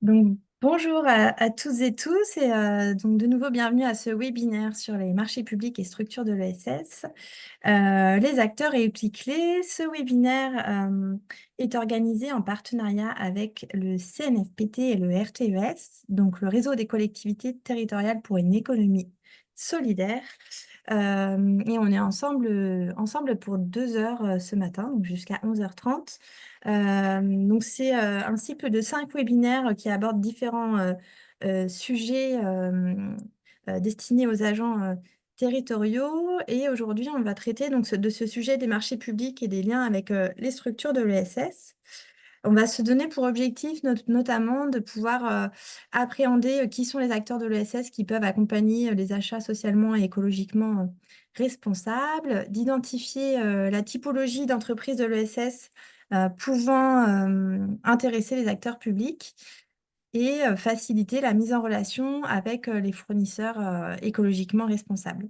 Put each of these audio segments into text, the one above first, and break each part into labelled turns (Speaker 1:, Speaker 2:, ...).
Speaker 1: Bonjour à toutes et tous et donc de nouveau bienvenue à ce webinaire sur les marchés publics et structures de l'ESS. Les acteurs et outils clés. Ce webinaire est organisé en partenariat avec le CNFPT et le RTES, donc le réseau des collectivités territoriales pour une économie solidaire. Et on est ensemble pour 2 heures ce matin, donc jusqu'à 11h30. Donc c'est un cycle de 5 webinaires qui abordent différents sujets destinés aux agents territoriaux. Et aujourd'hui, on va traiter donc de ce sujet des marchés publics et des liens avec les structures de l'ESS. On va se donner pour objectif notamment de pouvoir appréhender qui sont les acteurs de l'ESS qui peuvent accompagner les achats socialement et écologiquement responsables, d'identifier la typologie d'entreprises de l'ESS pouvant intéresser les acteurs publics et faciliter la mise en relation avec les fournisseurs écologiquement responsables.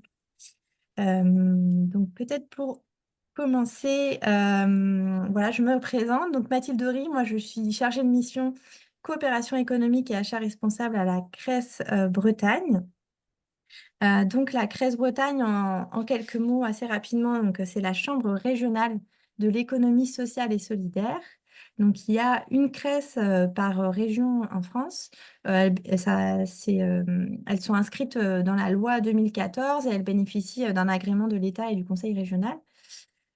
Speaker 1: Donc peut-être pour commencer, voilà, je me présente. Donc Mathilde Ry, moi je suis chargée de mission coopération économique et achat responsable à la CRES Bretagne. Donc la CRES Bretagne, en quelques mots assez rapidement, donc c'est la chambre régionale de l'économie sociale et solidaire. Donc il y a une CRES par région en France. Elles sont inscrites dans la loi 2014 et elles bénéficient d'un agrément de l'État et du Conseil régional.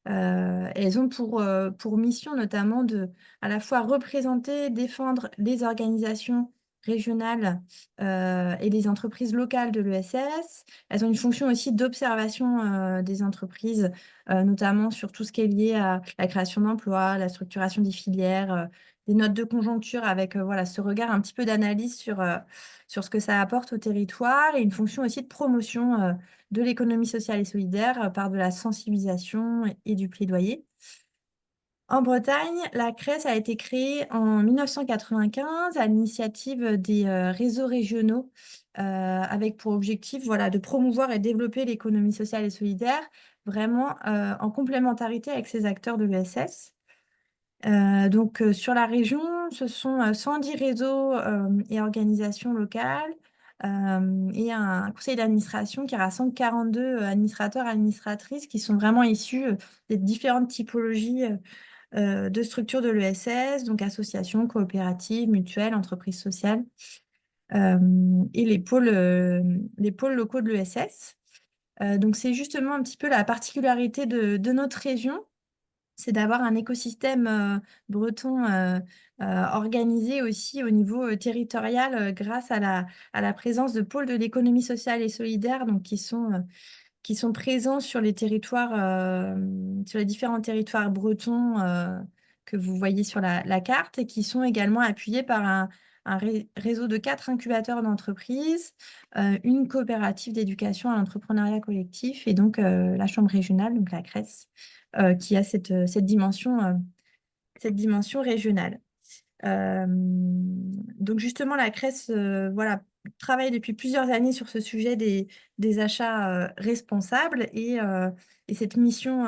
Speaker 1: Elles ont pour mission notamment de à la fois représenter, défendre les organisations régionales et les entreprises locales de l'ESS. Elles ont une fonction aussi d'observation des entreprises, notamment sur tout ce qui est lié à la création d'emplois, la structuration des filières, des notes de conjoncture avec voilà, ce regard un petit peu d'analyse sur ce que ça apporte au territoire et une fonction aussi de promotion de l'économie sociale et solidaire par de la sensibilisation et du plaidoyer. En Bretagne, la CRES a été créée en 1995 à l'initiative des réseaux régionaux avec pour objectif voilà, de promouvoir et développer l'économie sociale et solidaire vraiment en complémentarité avec ces acteurs de l'ESS. Donc, sur la région, ce sont 110 réseaux et organisations locales et un conseil d'administration qui rassemble 42 administrateurs et administratrices qui sont vraiment issus des différentes typologies de structures de l'ESS, donc associations, coopératives, mutuelles, entreprises sociales euh, et les pôles locaux de l'ESS. Donc, c'est justement un petit peu la particularité de notre région, c'est d'avoir un écosystème breton organisé aussi au niveau territorial grâce à la présence de pôles de l'économie sociale et solidaire donc, qui sont présents sur les territoires, sur les différents territoires bretons que vous voyez sur la carte et qui sont également appuyés par un réseau de 4 incubateurs d'entreprises, une coopérative d'éducation à l'entrepreneuriat collectif et donc la chambre régionale, donc la CRES, qui a cette dimension régionale. Donc justement, la CRES voilà, travaille depuis plusieurs années sur ce sujet des achats responsables et cette mission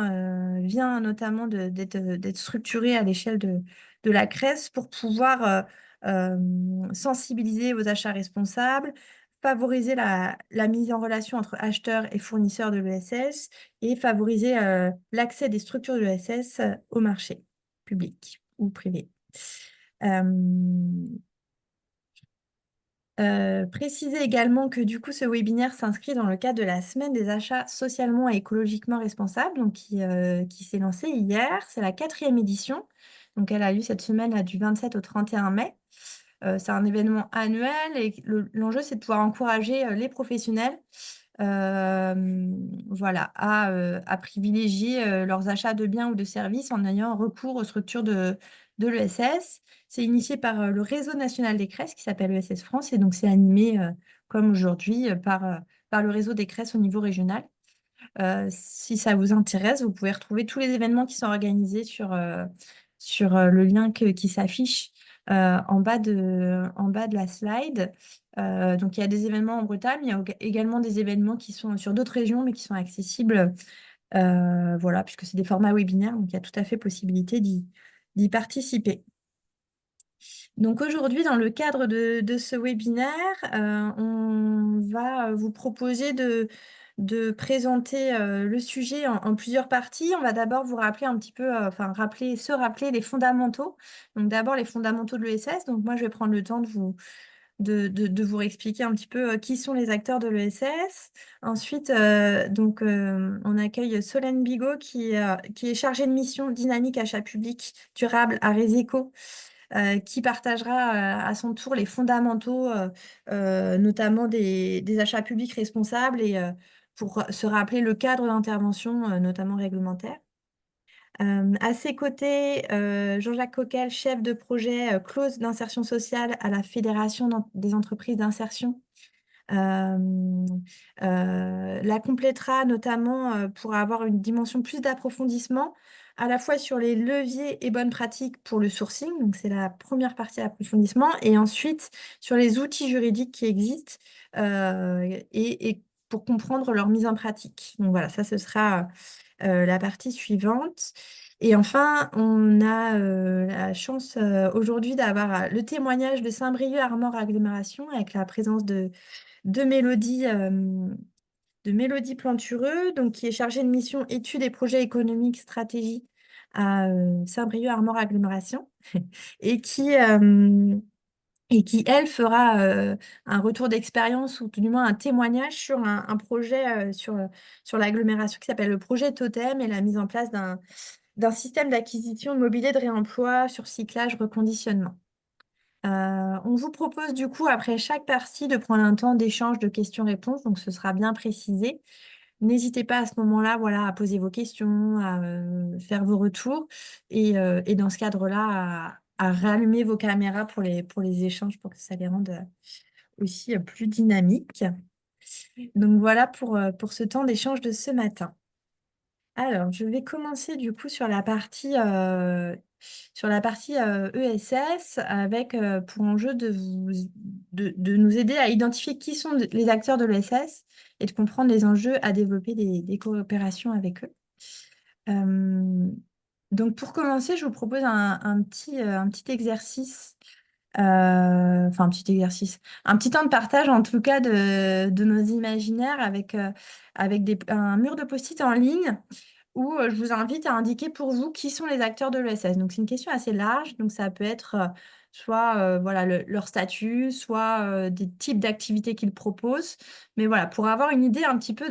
Speaker 1: vient notamment d'être structurée à l'échelle de la CRES pour pouvoir sensibiliser aux achats responsables, favoriser la mise en relation entre acheteurs et fournisseurs de l'ESS et favoriser l'accès des structures de l'ESS au marché public ou privé. Préciser également que du coup ce webinaire s'inscrit dans le cadre de la semaine des achats socialement et écologiquement responsables donc qui s'est lancée hier. C'est la 4e édition. Donc elle a lieu cette semaine là, du 27 au 31 mai. C'est un événement annuel et l'enjeu c'est de pouvoir encourager les professionnels voilà, à privilégier leurs achats de biens ou de services en ayant recours aux structures de l'ESS. C'est initié par le réseau national des CRES qui s'appelle ESS France et donc c'est animé comme aujourd'hui par le réseau des CRES au niveau régional. Si ça vous intéresse, vous pouvez retrouver tous les événements qui sont organisés sur le lien qui s'affiche en bas de la slide. Donc, il y a des événements en Bretagne, il y a également des événements qui sont sur d'autres régions, mais qui sont accessibles, voilà, puisque c'est des formats webinaires, donc il y a tout à fait possibilité d'y participer. Donc aujourd'hui, dans le cadre de ce webinaire, on va vous proposer de présenter le sujet en plusieurs parties. On va d'abord vous rappeler un petit peu, se rappeler les fondamentaux. Donc d'abord les fondamentaux de l'ESS. Donc moi, je vais prendre le temps de vous expliquer un petit peu qui sont les acteurs de l'ESS. Ensuite, on accueille Solène Bigot qui est chargée de mission dynamique achat public durable à Réseco, qui partagera à son tour les fondamentaux, notamment des achats publics responsables et pour se rappeler le cadre d'intervention, notamment réglementaire. À ses côtés, Jean-Jacques Coquel, chef de projet clause d'insertion sociale à la Fédération des entreprises d'insertion. Euh, la complétera notamment pour avoir une dimension plus d'approfondissement, à la fois sur les leviers et bonnes pratiques pour le sourcing, donc c'est la première partie d'approfondissement, et ensuite sur les outils juridiques qui existent et pour comprendre leur mise en pratique. Donc voilà, ça ce sera la partie suivante. Et enfin, on a la chance aujourd'hui d'avoir le témoignage de Saint-Brieuc Armor Agglomération avec la présence de Mélodie, de Mélodie Plantureux, donc qui est chargée de mission études et projets économiques stratégie à Saint-Brieuc Armor Agglomération et qui, elle, fera un retour d'expérience ou tout du moins un témoignage sur un projet sur l'agglomération qui s'appelle le projet Totem et la mise en place d'un système d'acquisition de mobilier de réemploi sur cyclage, reconditionnement. On vous propose du coup, après chaque partie, de prendre un temps d'échange de questions-réponses, donc ce sera bien précisé. N'hésitez pas à ce moment-là, voilà, à poser vos questions, à faire vos retours et dans ce cadre-là, à rallumer vos caméras pour les échanges, pour que ça les rende aussi plus dynamiques. Donc voilà pour ce temps d'échange de ce matin. Alors, je vais commencer du coup sur la partie ESS avec pour enjeu de nous aider à identifier qui sont les acteurs de l'ESS et de comprendre les enjeux à développer des coopérations avec eux. Euh, donc, pour commencer, je vous propose un petit exercice, un petit exercice, un petit temps de partage en tout cas de nos imaginaires avec un mur de post-it en ligne où je vous invite à indiquer pour vous qui sont les acteurs de l'ESS. Donc, c'est une question assez large. Donc, ça peut être soit voilà, leur statut, soit des types d'activités qu'ils proposent. Mais voilà, pour avoir une idée un petit peu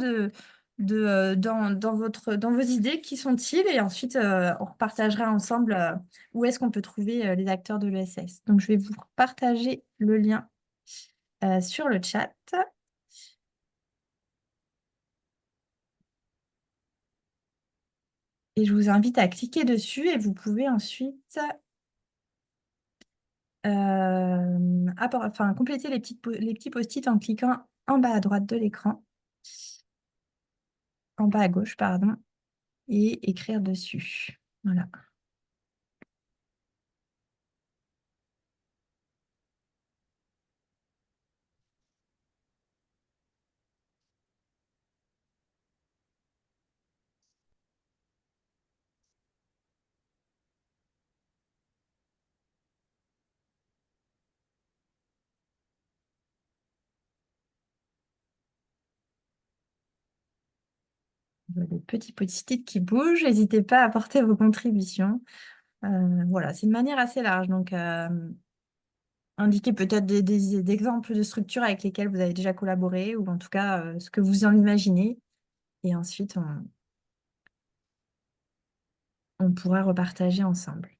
Speaker 1: dans vos idées, qui sont-ils? Et ensuite, on repartagera ensemble où est-ce qu'on peut trouver les acteurs de l'ESS. Donc, je vais vous partager le lien sur le chat. Et je vous invite à cliquer dessus et vous pouvez ensuite compléter les petits post-it en cliquant en bas à droite de l'écran, en bas à gauche, pardon, et écrire dessus. Voilà. Les petits post-it qui bougent, n'hésitez pas à apporter vos contributions. Voilà, c'est une manière assez large. Donc, indiquez peut-être des exemples de structures avec lesquelles vous avez déjà collaboré ou en tout cas ce que vous en imaginez. Et ensuite, on pourra repartager ensemble.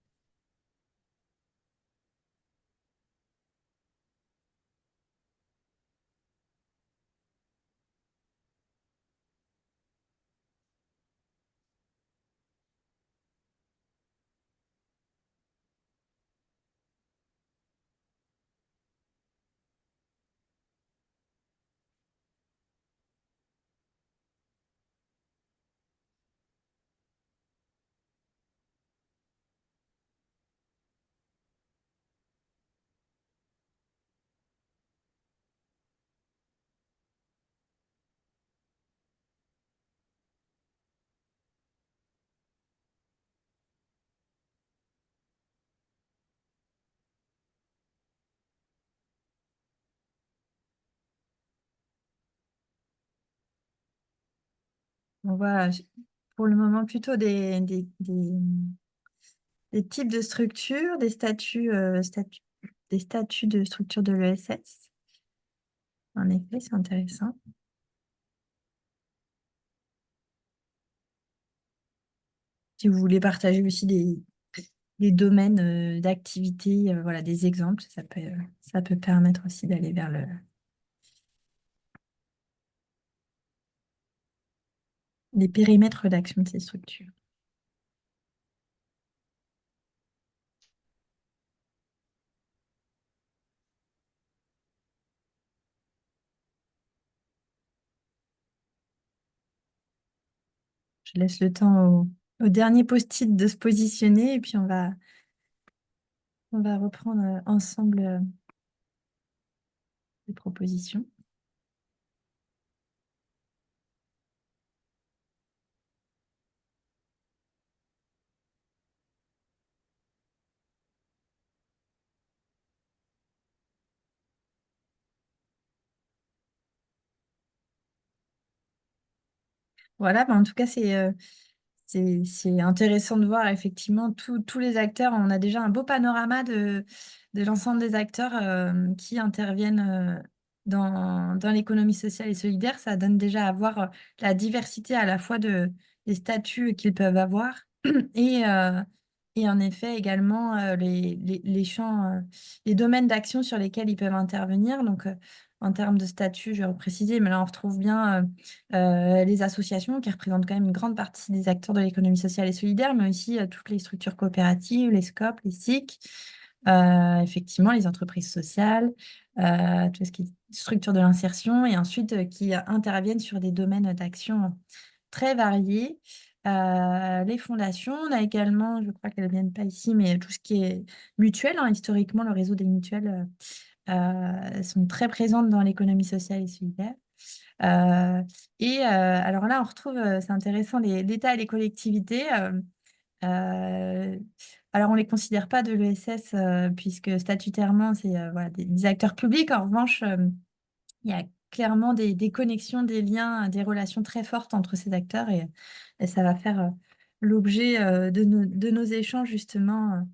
Speaker 1: On voit pour le moment plutôt des types de structures, des statuts de structure de l'ESS. En effet, c'est intéressant. Si vous voulez partager aussi des domaines d'activité, voilà, des exemples, ça peut permettre aussi d'aller vers les périmètres d'action de ces structures. Je laisse le temps au dernier post-it de se positionner et puis on va reprendre ensemble les propositions. Voilà, ben, en tout cas, c'est intéressant de voir effectivement tous les acteurs. On a déjà un beau panorama de l'ensemble des acteurs qui interviennent dans l'économie sociale et solidaire. Ça donne déjà à voir la diversité à la fois des statuts qu'ils peuvent avoir et, euh, et en effet également les champs, les domaines d'action sur lesquels ils peuvent intervenir. Donc, en termes de statut, je vais repréciser, mais là, on retrouve bien les associations qui représentent quand même une grande partie des acteurs de l'économie sociale et solidaire, mais aussi toutes les structures coopératives, les SCOP, les SIC, effectivement les entreprises sociales, tout ce qui est structure de l'insertion, et ensuite qui interviennent sur des domaines d'action très variés. Les fondations, on a également, je crois qu'elles ne viennent pas ici, mais tout ce qui est mutuel, hein, historiquement, le réseau des mutuelles sont très présentes dans l'économie sociale et solidaire. Euh, alors là, on retrouve, c'est intéressant, l'État et les collectivités. Euh, alors, on ne les considère pas de l'ESS puisque statutairement, c'est voilà, des acteurs publics. En revanche, il y a clairement des connexions, des liens, des relations très fortes entre ces acteurs et ça va faire l'objet de nos échanges justement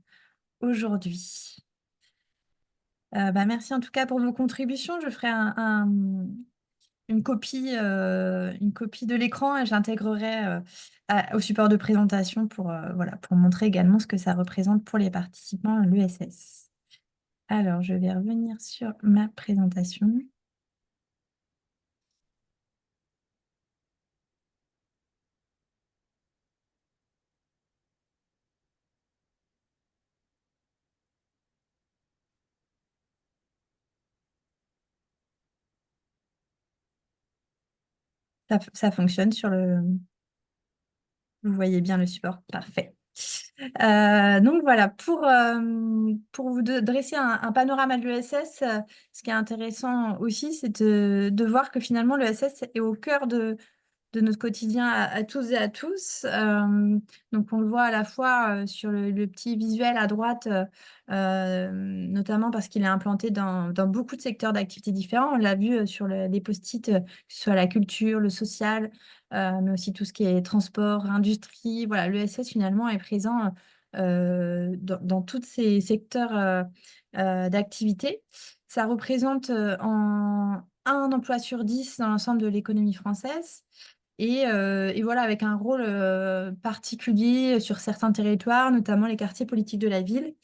Speaker 1: aujourd'hui. Bah, merci en tout cas pour vos contributions. Je ferai une copie de l'écran et j'intégrerai au support de présentation voilà, pour montrer également ce que ça représente pour les participants à l'ESS. Alors, je vais revenir sur ma présentation. Ça fonctionne sur le... Vous voyez bien le support. Parfait. Donc voilà, pour vous dresser un panorama de l'ESS, ce qui est intéressant aussi, c'est de voir que finalement l'ESS est au cœur de notre quotidien à tous et à tous. Donc, on le voit à la fois sur le petit visuel à droite, notamment parce qu'il est implanté dans beaucoup de secteurs d'activité différents. On l'a vu sur les post-it, que ce soit la culture, le social, mais aussi tout ce qui est transport, industrie. Voilà, l'ESS finalement est présent dans tous ces secteurs d'activité. Ça représente un emploi sur 10 dans l'ensemble de l'économie française. Et voilà, avec un rôle particulier sur certains territoires, notamment les quartiers politiques de la ville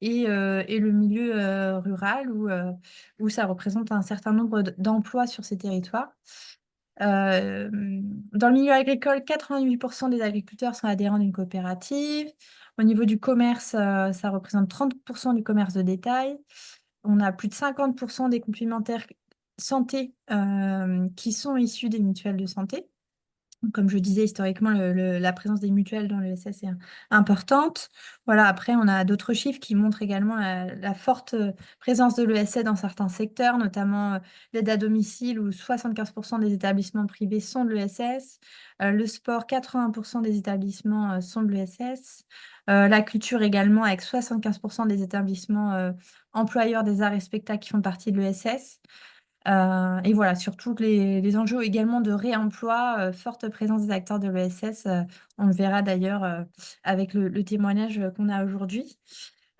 Speaker 1: et le milieu rural où ça représente un certain nombre d'emplois sur ces territoires. Euh, Dans le milieu agricole, 88% des agriculteurs sont adhérents d'une coopérative. Au niveau du commerce, ça représente 30% du commerce de détail. On a plus de 50% des complémentaires santé qui sont issus des mutuelles de santé. Comme je disais, historiquement, la présence des mutuelles dans le SS est importante. Voilà, après, on a d'autres chiffres qui montrent également la forte présence de l'ESS dans certains secteurs, notamment l'aide à domicile, où 75% des établissements privés sont de l'ESS. Le sport, 80% des établissements sont de l'ESS. La culture également, avec 75% des établissements employeurs des arts et spectacles qui font partie de l'ESS. Et voilà, sur tous les enjeux également de réemploi, forte présence des acteurs de l'ESS, on le verra d'ailleurs avec le témoignage qu'on a aujourd'hui.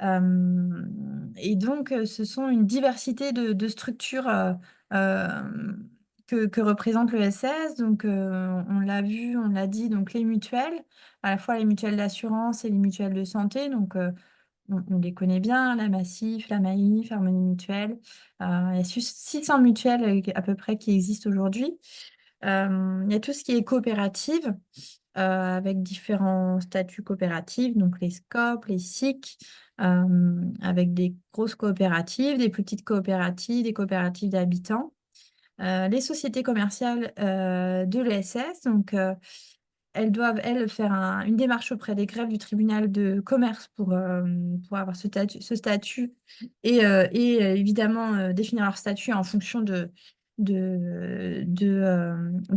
Speaker 1: Et donc, ce sont une diversité de structures que représente l'ESS. Donc, on l'a vu, on l'a dit, donc les mutuelles, à la fois les mutuelles d'assurance et les mutuelles de santé. Donc, on les connaît bien, la Massif, la Maïf, Harmonie Mutuelle. Il y a 600 mutuelles à peu près qui existent aujourd'hui. Il y a tout ce qui est coopérative, avec différents statuts coopératifs, donc les SCOP, les SIC, avec des grosses coopératives, des plus petites coopératives, des coopératives d'habitants. Les sociétés commerciales de l'ESS, donc elles doivent, elles, faire une démarche auprès des greffes du tribunal de commerce pour avoir ce statut et évidemment définir leur statut en fonction des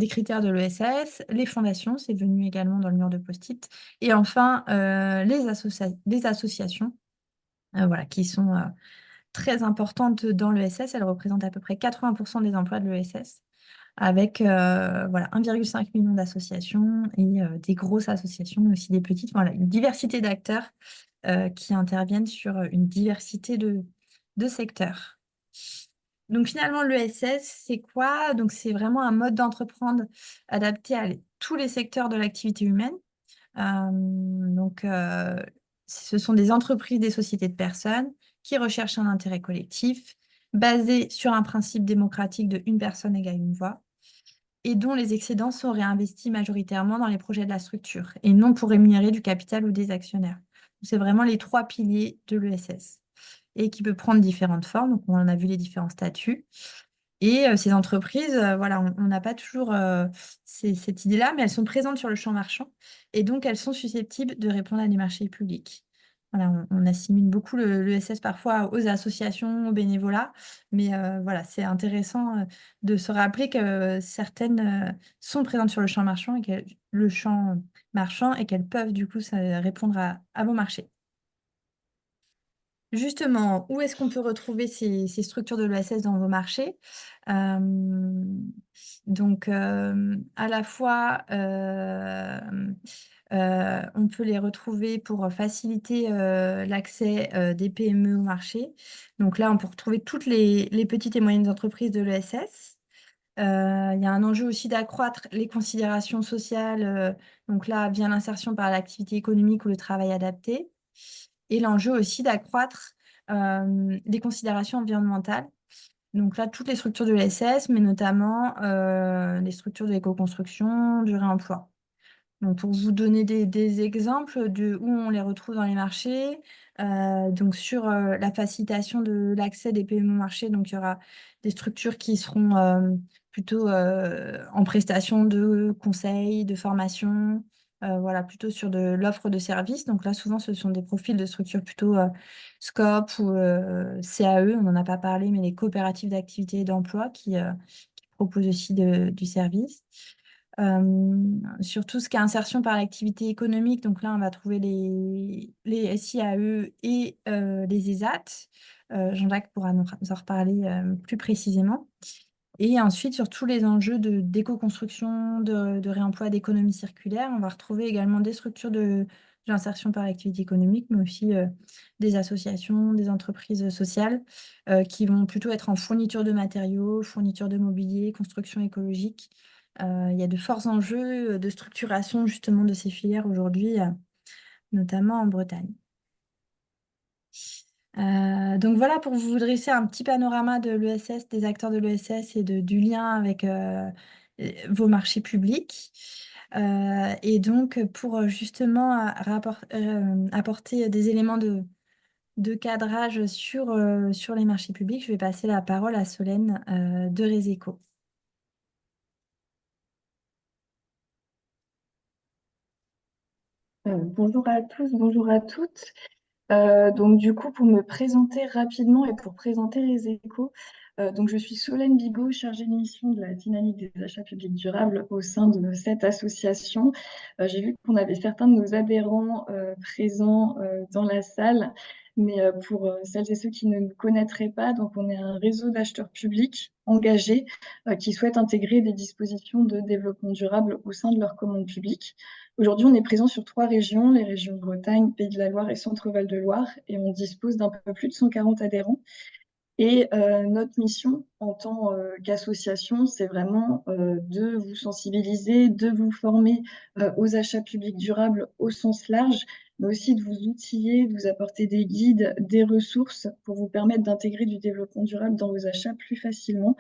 Speaker 1: critères de l'ESS. Les fondations, c'est venu également dans le mur de post-it. Et enfin, les associations voilà, qui sont très importantes dans l'ESS. Elles représentent à peu près 80% des emplois de l'ESS avec voilà, 1,5 million d'associations et des grosses associations, mais aussi des petites. Voilà, une diversité d'acteurs qui interviennent sur une diversité de secteurs. Donc finalement, l'ESS, c'est quoi? Donc c'est vraiment un mode d'entreprendre adapté à tous les secteurs de l'activité humaine. Donc ce sont des entreprises, des sociétés de personnes qui recherchent un intérêt collectif basé sur un principe démocratique de une personne égale une voix et dont les excédents sont réinvestis majoritairement dans les projets de la structure et non pour rémunérer du capital ou des actionnaires. C'est vraiment les trois piliers de l'ESS et qui peut prendre différentes formes. Donc, on en a vu les différents statuts. Et ces entreprises, voilà, on n'a pas toujours cette idée-là, mais elles sont présentes sur le champ marchand et donc elles sont susceptibles de répondre à des marchés publics. Voilà, on assimile beaucoup l'ESS parfois aux associations, au bénévolat, mais voilà, c'est intéressant de se rappeler que certaines sont présentes sur le champ marchand et qu'elles peuvent du coup répondre à vos marchés. Justement, où est-ce qu'on peut retrouver ces structures de l'ESS dans vos marchés? Euh, donc, à la fois, on peut les retrouver pour faciliter l'accès des PME au marché. Donc là, on peut retrouver toutes les petites et moyennes entreprises de l'ESS. Il y a un enjeu aussi d'accroître les considérations sociales, donc là, via l'insertion par l'activité économique ou le travail adapté. Et l'enjeu aussi d'accroître les considérations environnementales. Donc là, toutes les structures de l'ESS, mais notamment les structures de l'éco-construction, du réemploi. Donc, pour vous donner des exemples de où on les retrouve dans les marchés, donc sur la facilitation de l'accès des PME au marché, donc il y aura des structures qui seront plutôt en prestation de conseils, de formation, voilà, plutôt sur de l'offre de services. Donc là, souvent, ce sont des profils de structures plutôt SCOP ou CAE, on n'en a pas parlé, mais les coopératives d'activité et d'emploi qui proposent aussi du service. Sur tout ce qui est insertion par l'activité économique, donc là, on va trouver les SIAE et les ESAT. Jean-Jacques pourra nous en reparler plus précisément. Et ensuite, sur tous les enjeux d'éco-construction, de réemploi, d'économie circulaire, on va retrouver également des structures d'insertion par l'activité économique, mais aussi des associations, des entreprises sociales qui vont plutôt être en fourniture de matériaux, fourniture de mobilier, construction écologique. Il y a de forts enjeux de structuration justement de ces filières aujourd'hui, notamment en Bretagne. Donc voilà pour vous dresser un petit panorama de l'ESS, des acteurs de l'ESS et du lien avec vos marchés publics. Et donc pour justement apporter des éléments de cadrage sur les marchés publics, je vais passer la parole à Solène de Réséco.
Speaker 2: Bonjour à tous, bonjour à toutes. Donc du coup, pour me présenter rapidement et pour présenter les échos, Donc, je suis Solène Bigot, chargée de mission de la dynamique des achats publics durables au sein de cette association. J'ai vu qu'on avait certains de nos adhérents présents dans la salle, mais pour celles et ceux qui ne nous connaîtraient pas, donc on est un réseau d'acheteurs publics engagés qui souhaitent intégrer des dispositions de développement durable au sein de leur commande publique. Aujourd'hui, on est présent sur 3 régions, les régions Bretagne, Pays de la Loire et Centre-Val de Loire, et on dispose d'un peu plus de 140 adhérents. Et notre mission en tant qu'association, c'est vraiment de vous sensibiliser, de vous former aux achats publics durables au sens large, mais aussi de vous outiller, de vous apporter des guides, des ressources pour vous permettre d'intégrer du développement durable dans vos achats plus facilement.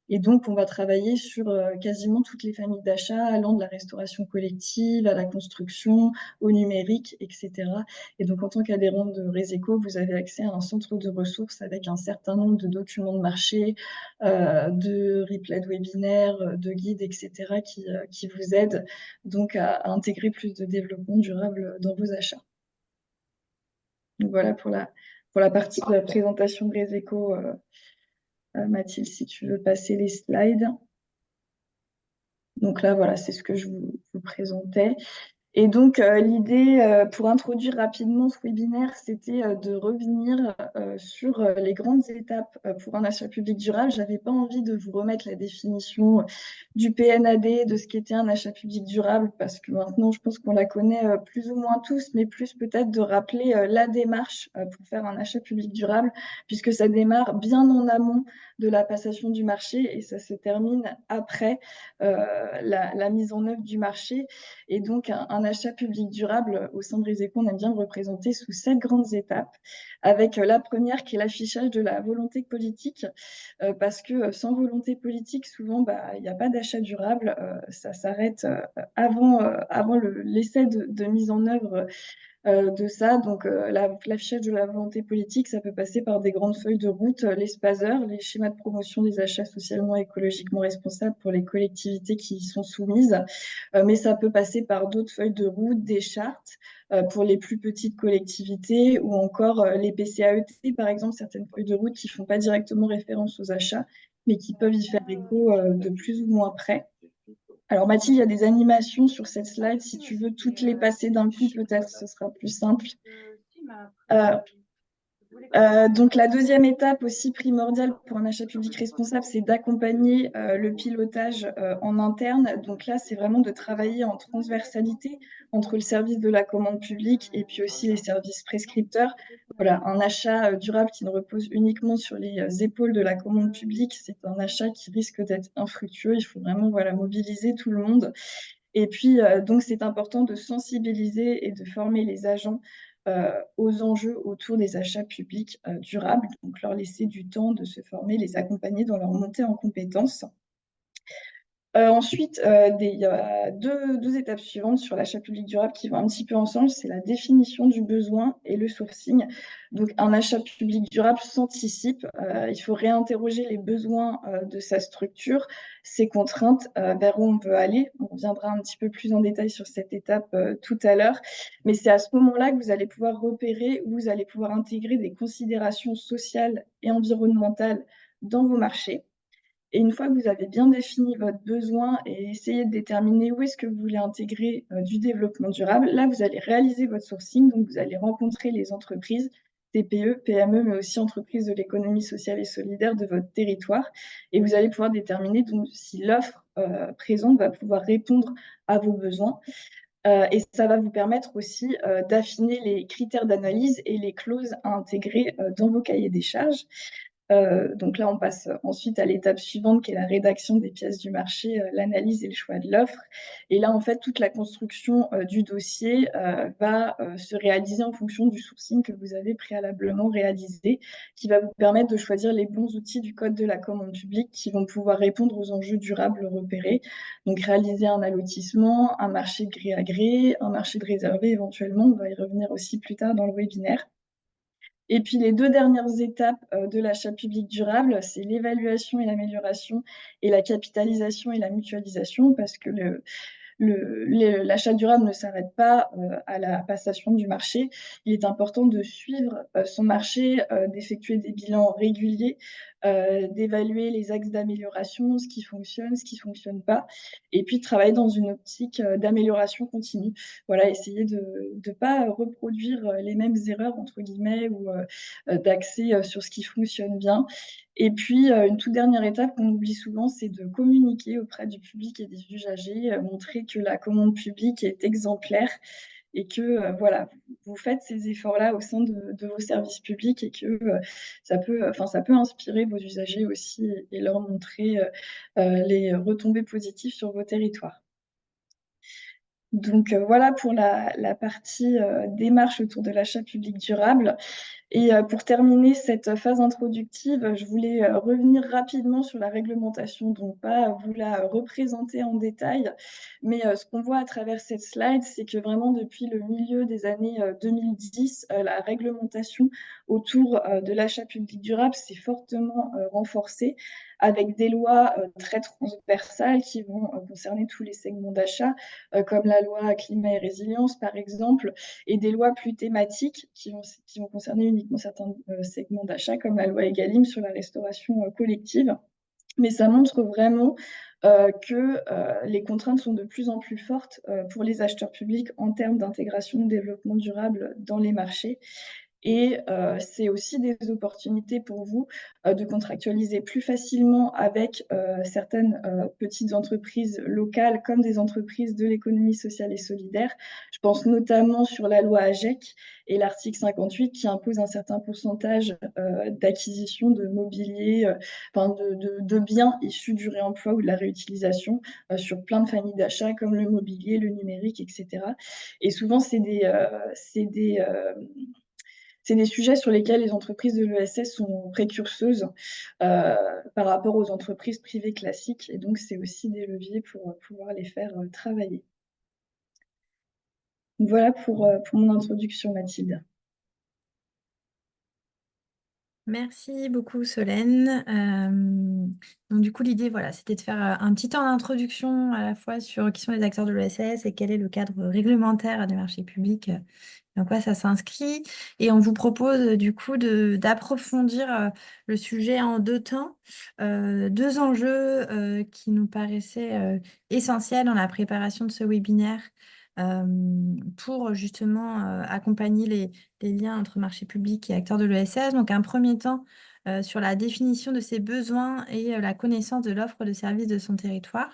Speaker 2: Et donc, on va travailler sur quasiment toutes les familles d'achats, allant de la restauration collective à la construction, au numérique, etc. Et donc, en tant qu'adhérent de Reseco, vous avez accès à un centre de ressources avec un certain nombre de documents de marché, de replays de webinaires, de guides, etc., qui vous aident donc à intégrer plus de développement durable dans vos achats. Donc, voilà pour la partie de la présentation de Reseco. Mathilde, si tu veux passer les slides. Donc là, voilà, c'est ce que je vous présentais. Et donc, l'idée, pour introduire rapidement ce webinaire, c'était de revenir sur les grandes étapes pour un achat public durable. Je n'avais pas envie de vous remettre la définition du PNAD, de ce qu'était un achat public durable, parce que maintenant, je pense qu'on la connaît plus ou moins tous, mais plus peut-être de rappeler la démarche pour faire un achat public durable, puisque ça démarre bien en amont de la passation du marché et ça se termine après la mise en œuvre du marché. Et donc, un achat public durable au sein de Reseco, on aime bien le représenter sous 7 grandes étapes, avec la première qui est l'affichage de la volonté politique, parce que sans volonté politique, souvent, il n'y a pas d'achat durable, ça s'arrête avant l'essai de mise en œuvre de ça. Donc, l'affichage de la volonté politique, ça peut passer par des grandes feuilles de route, les SPASER, les schémas de promotion des achats socialement et écologiquement responsables pour les collectivités qui y sont soumises. Mais ça peut passer par d'autres feuilles de route, des chartes pour les plus petites collectivités ou encore les PCAET, par exemple, certaines feuilles de route qui ne font pas directement référence aux achats, mais qui peuvent y faire écho de plus ou moins près. Alors Mathilde, il y a des animations sur cette slide. Si tu veux toutes les passer d'un coup, peut-être ce sera plus simple. Donc la deuxième étape aussi primordiale pour un achat public responsable, c'est d'accompagner le pilotage en interne. Donc là, c'est vraiment de travailler en transversalité entre le service de la commande publique et puis aussi les services prescripteurs. Voilà, un achat durable qui ne repose uniquement sur les épaules de la commande publique, c'est un achat qui risque d'être infructueux. Il faut vraiment mobiliser tout le monde. Et puis, donc, c'est important de sensibiliser et de former les agents aux enjeux autour des achats publics durables, donc leur laisser du temps de se former, les accompagner dans leur montée en compétences. Ensuite, il y a deux étapes suivantes sur l'achat public durable qui vont un petit peu ensemble, c'est la définition du besoin et le sourcing. Donc, un achat public durable s'anticipe. Il faut réinterroger les besoins de sa structure, ses contraintes, vers où on veut aller. On reviendra un petit peu plus en détail sur cette étape tout à l'heure. Mais c'est à ce moment-là que vous allez pouvoir repérer, où vous allez pouvoir intégrer des considérations sociales et environnementales dans vos marchés. Et une fois que vous avez bien défini votre besoin et essayé de déterminer où est-ce que vous voulez intégrer du développement durable, là, vous allez réaliser votre sourcing. Donc, vous allez rencontrer les entreprises, TPE, PME, mais aussi entreprises de l'économie sociale et solidaire de votre territoire. Et vous allez pouvoir déterminer donc, si l'offre présente va pouvoir répondre à vos besoins. Et ça va vous permettre aussi d'affiner les critères d'analyse et les clauses à intégrer dans vos cahiers des charges. Donc là, on passe ensuite à l'étape suivante qui est la rédaction des pièces du marché, l'analyse et le choix de l'offre. Et là, en fait, toute la construction du dossier va se réaliser en fonction du sourcing que vous avez préalablement réalisé, qui va vous permettre de choisir les bons outils du code de la commande publique qui vont pouvoir répondre aux enjeux durables repérés. Donc, réaliser un allotissement, un marché de gré à gré, un marché de réservé éventuellement. On va y revenir aussi plus tard dans le webinaire. Et puis, les 2 dernières étapes de l'achat public durable, c'est l'évaluation et l'amélioration et la capitalisation et la mutualisation, parce que l'achat durable ne s'arrête pas à la passation du marché. Il est important de suivre son marché, d'effectuer des bilans réguliers, d'évaluer les axes d'amélioration, ce qui fonctionne, ce qui ne fonctionne pas, et puis de travailler dans une optique d'amélioration continue. Voilà, essayer de ne pas reproduire les mêmes erreurs, entre guillemets, ou d'axer sur ce qui fonctionne bien. Et puis, une toute dernière étape qu'on oublie souvent, c'est de communiquer auprès du public et des usagers, montrer que la commande publique est exemplaire et que voilà, vous faites ces efforts-là au sein de vos services publics et que ça peut inspirer vos usagers aussi et leur montrer les retombées positives sur vos territoires. Donc voilà pour la partie démarche autour de l'achat public durable. Et pour terminer cette phase introductive, je voulais revenir rapidement sur la réglementation, donc pas vous la représenter en détail, mais ce qu'on voit à travers cette slide, c'est que vraiment depuis le milieu des années 2010, la réglementation autour de l'achat public durable s'est fortement renforcée avec des lois très transversales qui vont concerner tous les segments d'achat, comme la loi climat et résilience par exemple, et des lois plus thématiques qui vont concerner uniquement certains segments d'achat, comme la loi Egalim sur la restauration collective. Mais ça montre vraiment que les contraintes sont de plus en plus fortes pour les acheteurs publics en termes d'intégration de développement durable dans les marchés. Et c'est aussi des opportunités pour vous de contractualiser plus facilement avec certaines petites entreprises locales comme des entreprises de l'économie sociale et solidaire. Je pense notamment sur la loi AGEC et l'article 58 qui impose un certain pourcentage d'acquisition de mobilier, de biens issus du réemploi ou de la réutilisation sur plein de familles d'achat comme le mobilier, le numérique, etc. Et souvent, c'est des sujets sur lesquels les entreprises de l'ESS sont précurseuses par rapport aux entreprises privées classiques. Et donc, c'est aussi des leviers pour pouvoir les faire travailler. Donc, voilà pour mon introduction, Mathilde.
Speaker 1: Merci beaucoup Solène. Donc du coup l'idée voilà, c'était de faire un petit temps d'introduction à la fois sur qui sont les acteurs de l'ESS et quel est le cadre réglementaire des marchés publics, dans quoi ça s'inscrit. Et on vous propose du coup d'approfondir le sujet en deux temps, deux enjeux qui nous paraissaient essentiels dans la préparation de ce webinaire. Pour justement accompagner les liens entre marché public et acteurs de l'ESS. Donc, un premier temps sur la définition de ses besoins et la connaissance de l'offre de services de son territoire.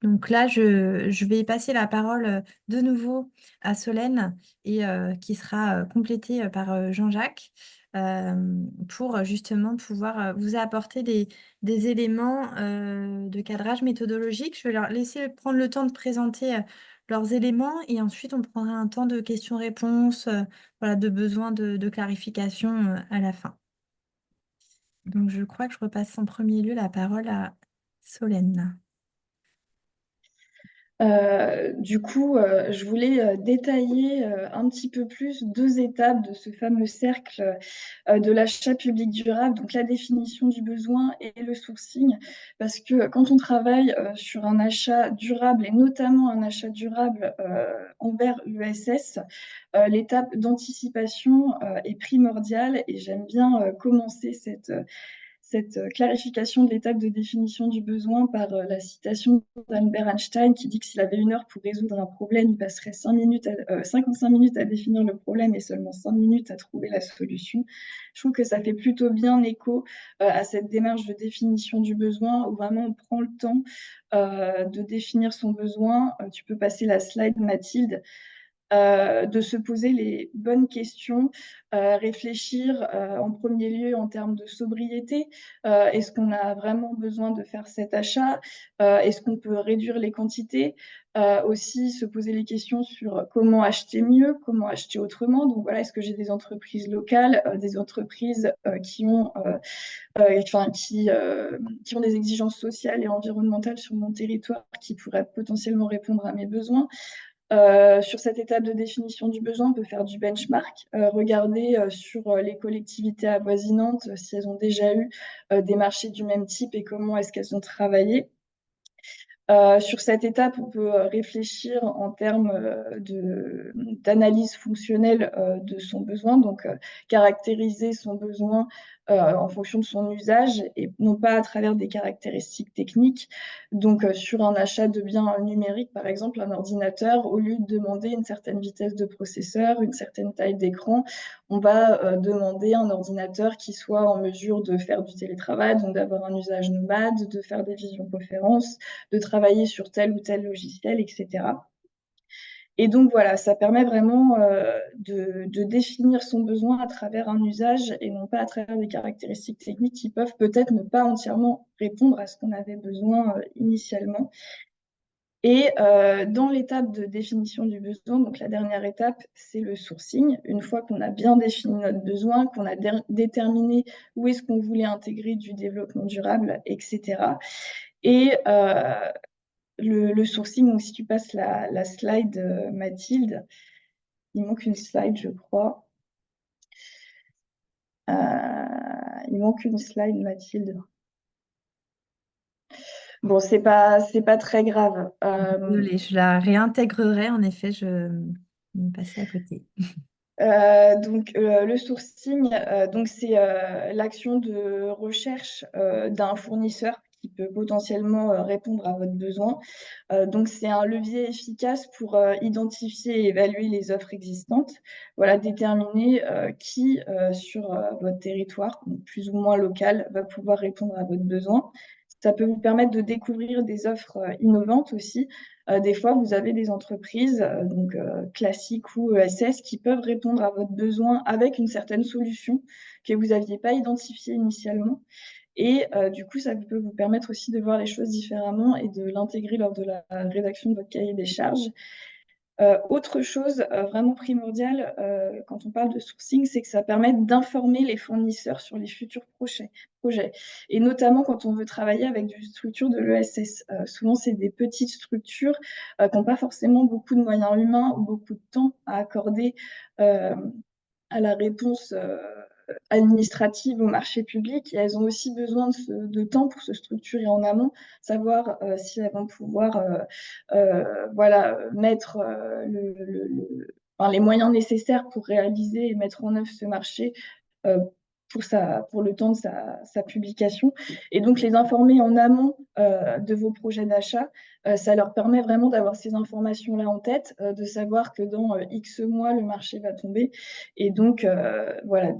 Speaker 1: Donc là, je vais passer la parole de nouveau à Solène et qui sera complétée par Jean-Jacques pour justement pouvoir vous apporter des éléments de cadrage méthodologique. Je vais leur laisser prendre le temps de présenter leurs éléments et ensuite on prendra un temps de questions-réponses, voilà, de besoins de clarification à la fin. Donc je crois que je repasse en premier lieu la parole à Solène.
Speaker 2: Du coup, je voulais détailler un petit peu plus deux étapes de ce fameux cercle de l'achat public durable, donc la définition du besoin et le sourcing, parce que quand on travaille sur un achat durable et notamment un achat durable envers l'ESS, l'étape d'anticipation est primordiale et j'aime bien commencer cette clarification de l'étape de définition du besoin par la citation d'Albert Einstein qui dit que s'il avait 1 heure pour résoudre un problème, il passerait 55 minutes à définir le problème et seulement 5 minutes à trouver la solution. Je trouve que ça fait plutôt bien écho à cette démarche de définition du besoin où vraiment on prend le temps de définir son besoin. Tu peux passer la slide, Mathilde. De se poser les bonnes questions, réfléchir en premier lieu en termes de sobriété. Est-ce qu'on a vraiment besoin de faire cet achat? Est-ce qu'on peut réduire les quantités? Aussi se poser les questions sur comment acheter mieux, comment acheter autrement. Donc voilà, est-ce que j'ai des entreprises locales, des entreprises qui ont des exigences sociales et environnementales sur mon territoire qui pourraient potentiellement répondre à mes besoins. Sur cette étape de définition du besoin, on peut faire du benchmark, regarder sur les collectivités avoisinantes si elles ont déjà eu des marchés du même type et comment est-ce qu'elles ont travaillé. Sur cette étape, on peut réfléchir en termes d'analyse fonctionnelle de son besoin, donc caractériser son besoin en fonction de son usage et non pas à travers des caractéristiques techniques. Donc sur un achat de biens numériques, par exemple un ordinateur, au lieu de demander une certaine vitesse de processeur, une certaine taille d'écran, on va demander un ordinateur qui soit en mesure de faire du télétravail, donc d'avoir un usage nomade, de faire des visioconférences, de travailler sur tel ou tel logiciel, etc. Et donc voilà, ça permet vraiment de définir son besoin à travers un usage et non pas à travers des caractéristiques techniques qui peuvent peut-être ne pas entièrement répondre à ce qu'on avait besoin initialement. Et dans l'étape de définition du besoin, donc la dernière étape, c'est le sourcing. Une fois qu'on a bien défini notre besoin, qu'on a déterminé où est-ce qu'on voulait intégrer du développement durable, etc. Et le sourcing, donc si tu passes la slide, Mathilde, il manque une slide, je crois. Il manque une slide, Mathilde. Bon, c'est pas très grave.
Speaker 1: Désolée, je la réintégrerai. En effet, je me passais à côté.
Speaker 2: Donc le sourcing, donc c'est l'action de recherche d'un fournisseur qui peut potentiellement répondre à votre besoin. Donc c'est un levier efficace pour identifier et évaluer les offres existantes. Voilà, déterminer qui sur votre territoire, donc plus ou moins local, va pouvoir répondre à votre besoin. Ça peut vous permettre de découvrir des offres innovantes aussi. Des fois, vous avez des entreprises classiques ou ESS qui peuvent répondre à votre besoin avec une certaine solution que vous n'aviez pas identifiée initialement. Et du coup, ça peut vous permettre aussi de voir les choses différemment et de l'intégrer lors de la rédaction de votre cahier des charges. Autre chose vraiment primordiale quand on parle de sourcing, c'est que ça permet d'informer les fournisseurs sur les futurs projets. Et notamment quand on veut travailler avec des structures de l'ESS. Souvent, c'est des petites structures qui n'ont pas forcément beaucoup de moyens humains ou beaucoup de temps à accorder euh, à la réponse administratives au marché public et elles ont aussi besoin de temps pour se structurer en amont, savoir si elles vont pouvoir voilà, mettre enfin, les moyens nécessaires pour réaliser et mettre en œuvre ce marché euh, pour le temps de sa publication. Et donc les informer en amont de vos projets d'achat, ça leur permet vraiment d'avoir ces informations-là en tête, de savoir que dans X mois, le marché va tomber. Et donc, voilà,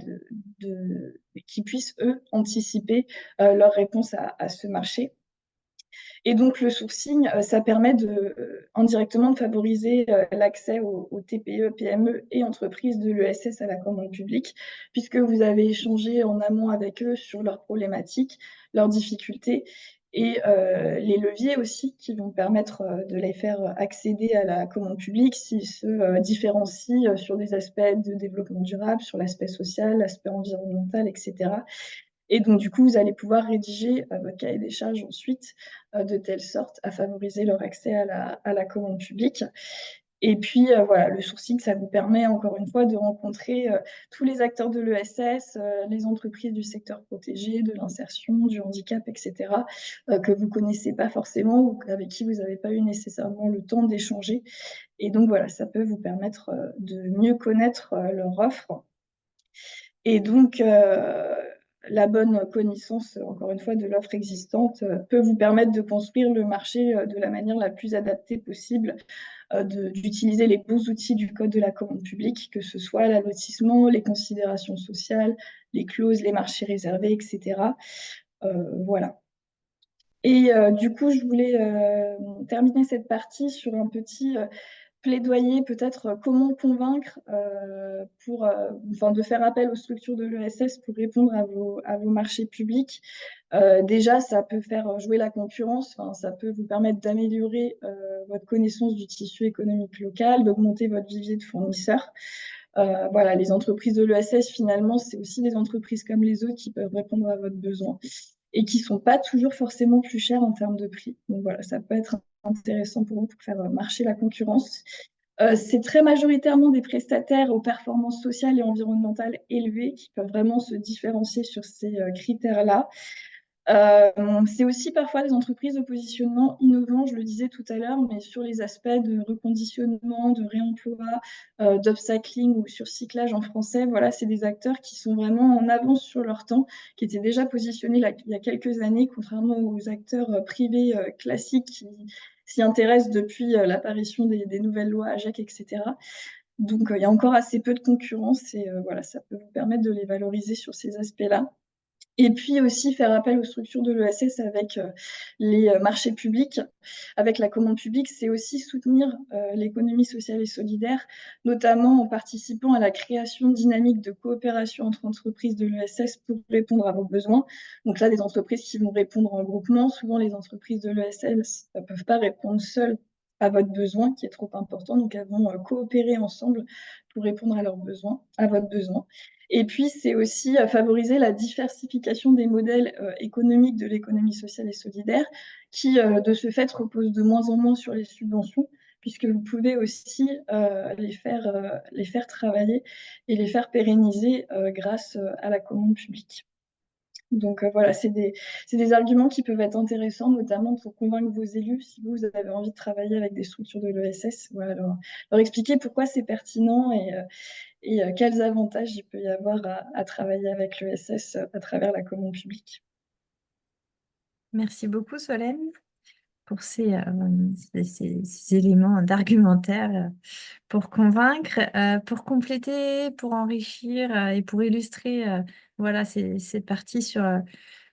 Speaker 2: qu'ils puissent, eux, anticiper leur réponse à ce marché. Et donc, le sourcing, ça permet indirectement de favoriser l'accès aux TPE, PME et entreprises de l'ESS à la commande publique, puisque vous avez échangé en amont avec eux sur leurs problématiques, leurs difficultés et les leviers aussi qui vont permettre de les faire accéder à la commande publique s'ils se différencient sur des aspects de développement durable, sur l'aspect social, l'aspect environnemental, etc. Et donc, du coup, vous allez pouvoir rédiger votre cahier des charges ensuite de telle sorte à favoriser leur accès à la commande publique. Et puis, voilà, le sourcing, ça vous permet encore une fois de rencontrer tous les acteurs de l'ESS, les entreprises du secteur protégé, de l'insertion, du handicap, etc., que vous ne connaissez pas forcément ou avec qui vous n'avez pas eu nécessairement le temps d'échanger. Et donc, voilà, ça peut vous permettre de mieux connaître leur offre. Et donc, la bonne connaissance, encore une fois, de l'offre existante peut vous permettre de construire le marché de la manière la plus adaptée possible, d'utiliser les bons outils du code de la commande publique, que ce soit l'allotissement, les considérations sociales, les clauses, les marchés réservés, etc. Voilà. Et du coup, je voulais terminer cette partie sur un petit plaidoyer, peut-être comment convaincre enfin, de faire appel aux structures de l'ESS pour répondre à vos marchés publics. Déjà, ça peut faire jouer la concurrence, enfin, ça peut vous permettre d'améliorer votre connaissance du tissu économique local, d'augmenter votre vivier de fournisseurs. Voilà, les entreprises de l'ESS, finalement, c'est aussi des entreprises comme les autres qui peuvent répondre à votre besoin et qui ne sont pas toujours forcément plus chères en termes de prix. Donc voilà, ça peut être intéressant pour vous pour faire marcher la concurrence. C'est très majoritairement des prestataires aux performances sociales et environnementales élevées qui peuvent vraiment se différencier sur ces critères-là. C'est aussi parfois des entreprises de positionnement innovant, je le disais tout à l'heure, mais sur les aspects de reconditionnement, de réemploi, d'upcycling ou surcyclage en français. Voilà, c'est des acteurs qui sont vraiment en avance sur leur temps, qui étaient déjà positionnés il y a quelques années, contrairement aux acteurs privés classiques qui s'y intéressent depuis l'apparition des nouvelles lois AGEC, etc. Donc, il y a encore assez peu de concurrence et voilà, ça peut vous permettre de les valoriser sur ces aspects-là. Et puis aussi faire appel aux structures de l'ESS avec les marchés publics, avec la commande publique, c'est aussi soutenir l'économie sociale et solidaire, notamment en participant à la création dynamique de coopération entre entreprises de l'ESS pour répondre à vos besoins. Donc là, des entreprises qui vont répondre en groupement, souvent les entreprises de l'ESS ne peuvent pas répondre seules à votre besoin qui est trop important, donc elles vont coopérer ensemble pour répondre à leurs besoins, à votre besoin. Et puis, c'est aussi favoriser la diversification des modèles économiques de l'économie sociale et solidaire, qui, de ce fait, reposent de moins en moins sur les subventions, puisque vous pouvez aussi les faire travailler et les faire pérenniser grâce à la commande publique. Donc voilà, c'est des arguments qui peuvent être intéressants, notamment pour convaincre vos élus, si vous avez envie de travailler avec des structures de l'ESS, voilà, leur expliquer pourquoi c'est pertinent et quels avantages il peut y avoir à travailler avec l'ESS à travers la commande publique.
Speaker 1: Merci beaucoup, Solène, pour ces éléments d'argumentaire pour convaincre, pour compléter, pour enrichir et pour illustrer voilà, ces parties sur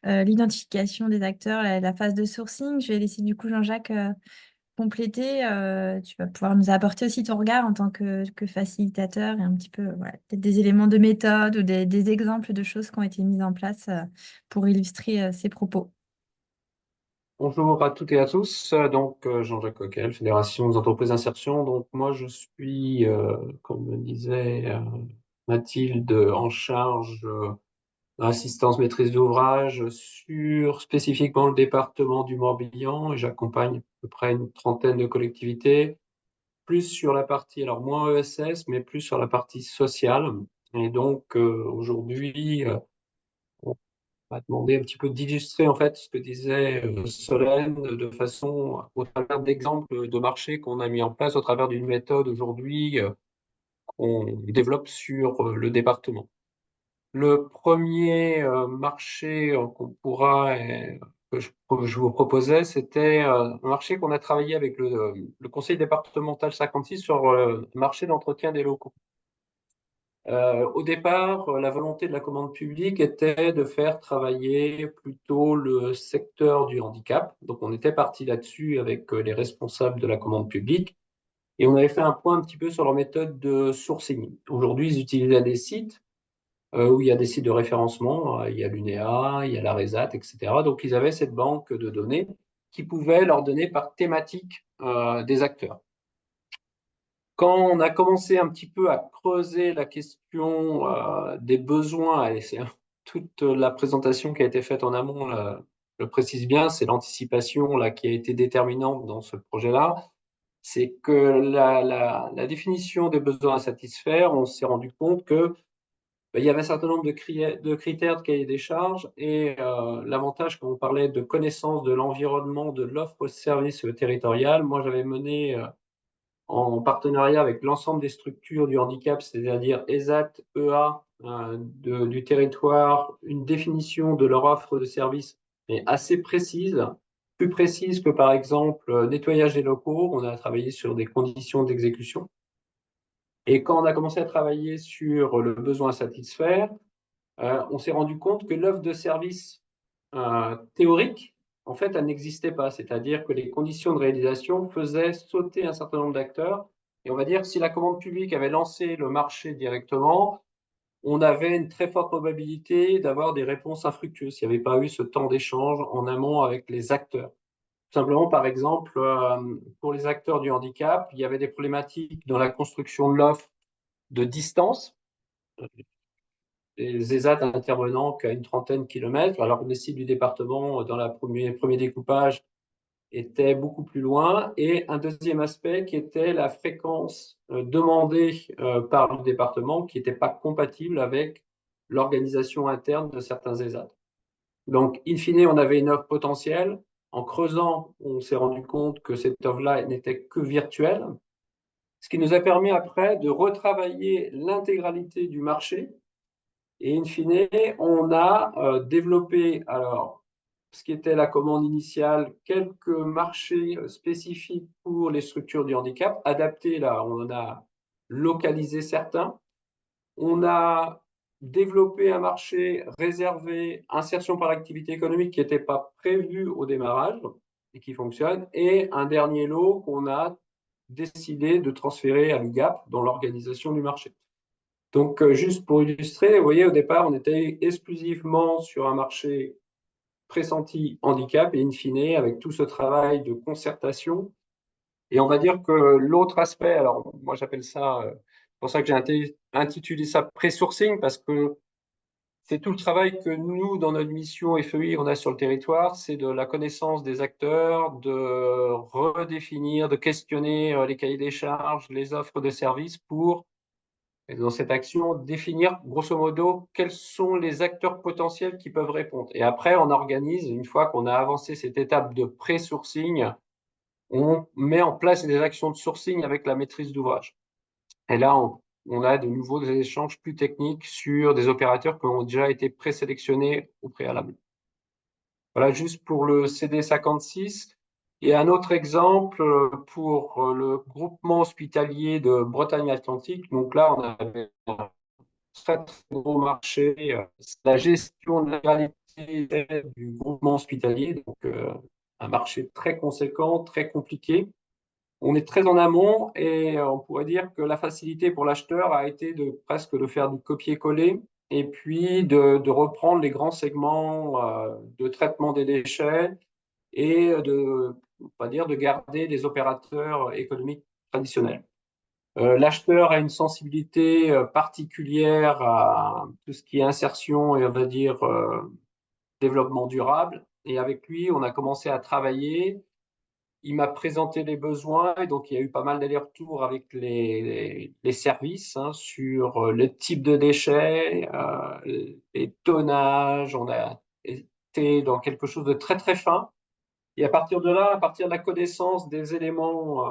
Speaker 1: l'identification des acteurs, la phase de sourcing. Je vais laisser du coup Jean-Jacques compléter. Tu vas pouvoir nous apporter aussi ton regard en tant que facilitateur et un petit peu, voilà, peut-être des éléments de méthode ou des exemples de choses qui ont été mises en place pour illustrer ces propos.
Speaker 3: Bonjour à toutes et à tous. Jean-Jacques Coquel, Fédération des entreprises d'insertion. Donc moi je suis, comme me disait Mathilde, en charge d'assistance maîtrise d'ouvrage sur spécifiquement le département du Morbihan et j'accompagne à peu près une trentaine de collectivités, plus sur la partie, alors moins ESS, mais plus sur la partie sociale. Et donc aujourd'hui, on va demander un petit peu d'illustrer en fait ce que disait Solène de façon au travers d'exemples de marchés qu'on a mis en place au travers d'une méthode aujourd'hui qu'on développe sur le département. Le premier marché que je vous proposais, c'était un marché qu'on a travaillé avec le conseil départemental 56 sur le marché d'entretien des locaux. Au départ, la volonté de la commande publique était de faire travailler plutôt le secteur du handicap. Donc, on était parti là-dessus avec les responsables de la commande publique et on avait fait un point un petit peu sur leur méthode de sourcing. Aujourd'hui, ils utilisaient des sites où il y a des sites de référencement, il y a l'UNEA, il y a la RESAT, etc. Donc, ils avaient cette banque de données qui pouvait leur donner par thématique des acteurs. Quand on a commencé un petit peu à creuser la question des besoins, et c'est toute la présentation qui a été faite en amont le précise bien, c'est l'anticipation là qui a été déterminante dans ce projet-là. C'est que la définition des besoins à satisfaire, on s'est rendu compte que il y avait un certain nombre de critères de cahier des charges et l'avantage quand on parlait de connaissance de l'environnement, de l'offre de service territorial, moi j'avais mené en partenariat avec l'ensemble des structures du handicap, c'est-à-dire ESAT, EA du territoire, une définition de leur offre de service, mais assez précise, plus précise que par exemple nettoyage des locaux. On a travaillé sur des conditions d'exécution. Et quand on a commencé à travailler sur le besoin à satisfaire, on s'est rendu compte que l'offre de service théorique, en fait, elle n'existait pas. C'est-à-dire que les conditions de réalisation faisaient sauter un certain nombre d'acteurs. Et on va dire que si la commande publique avait lancé le marché directement, on avait une très forte probabilité d'avoir des réponses infructueuses s'il n'y avait pas eu ce temps d'échange en amont avec les acteurs. Tout simplement, par exemple, pour les acteurs du handicap, il y avait des problématiques dans la construction de l'offre de distance, les ESAT intervenant qu'à une trentaine de kilomètres, alors que les sites du département, dans le premier découpage, étaient beaucoup plus loin. Et un deuxième aspect qui était la fréquence demandée par le département, qui n'était pas compatible avec l'organisation interne de certains ESAT. Donc, in fine, on avait une offre potentielle. En creusant, on s'est rendu compte que cette offre-là n'était que virtuelle, ce qui nous a permis après de retravailler l'intégralité du marché. Et in fine, on a développé alors ce qui était la commande initiale, quelques marchés spécifiques pour les structures du handicap, adaptés là, on en a localisé certains. On a développé un marché réservé insertion par l'activité économique qui n'était pas prévu au démarrage et qui fonctionne, et un dernier lot qu'on a décidé de transférer à l'UGAP dans l'organisation du marché. Donc, juste pour illustrer, vous voyez, au départ, on était exclusivement sur un marché pressenti handicap et in fine, avec tout ce travail de concertation. Et on va dire que l'autre aspect, alors moi j'appelle ça, c'est pour ça que j'ai intitulé ça pré-sourcing, parce que c'est tout le travail que nous, dans notre mission FEI, on a sur le territoire, c'est de la connaissance des acteurs, de redéfinir, de questionner les cahiers des charges, les offres de services pour, dans cette action, définir grosso modo quels sont les acteurs potentiels qui peuvent répondre. Et après, on organise, une fois qu'on a avancé cette étape de pré-sourcing, on met en place des actions de sourcing avec la maîtrise d'ouvrage. Et là, on a de nouveau des échanges plus techniques sur des opérateurs qui ont déjà été présélectionnés au préalable. Voilà, juste pour le CD56. Et un autre exemple pour le groupement hospitalier de Bretagne-Atlantique. Donc là, on avait un très, très gros marché. C'est la gestion de l'intégralité du groupement hospitalier. Donc, un marché très conséquent, très compliqué. On est très en amont et on pourrait dire que la facilité pour l'acheteur a été de presque de faire du copier-coller et puis de reprendre les grands segments de traitement des déchets et on va dire, de garder les opérateurs économiques traditionnels. L'acheteur a une sensibilité particulière à tout ce qui est insertion et on va dire développement durable. Et avec lui, on a commencé à travailler. Il m'a présenté les besoins et donc il y a eu pas mal d'allers-retours avec les services sur le type de déchets, les tonnages. On a été dans quelque chose de très très fin. Et à partir de là, à partir de la connaissance des éléments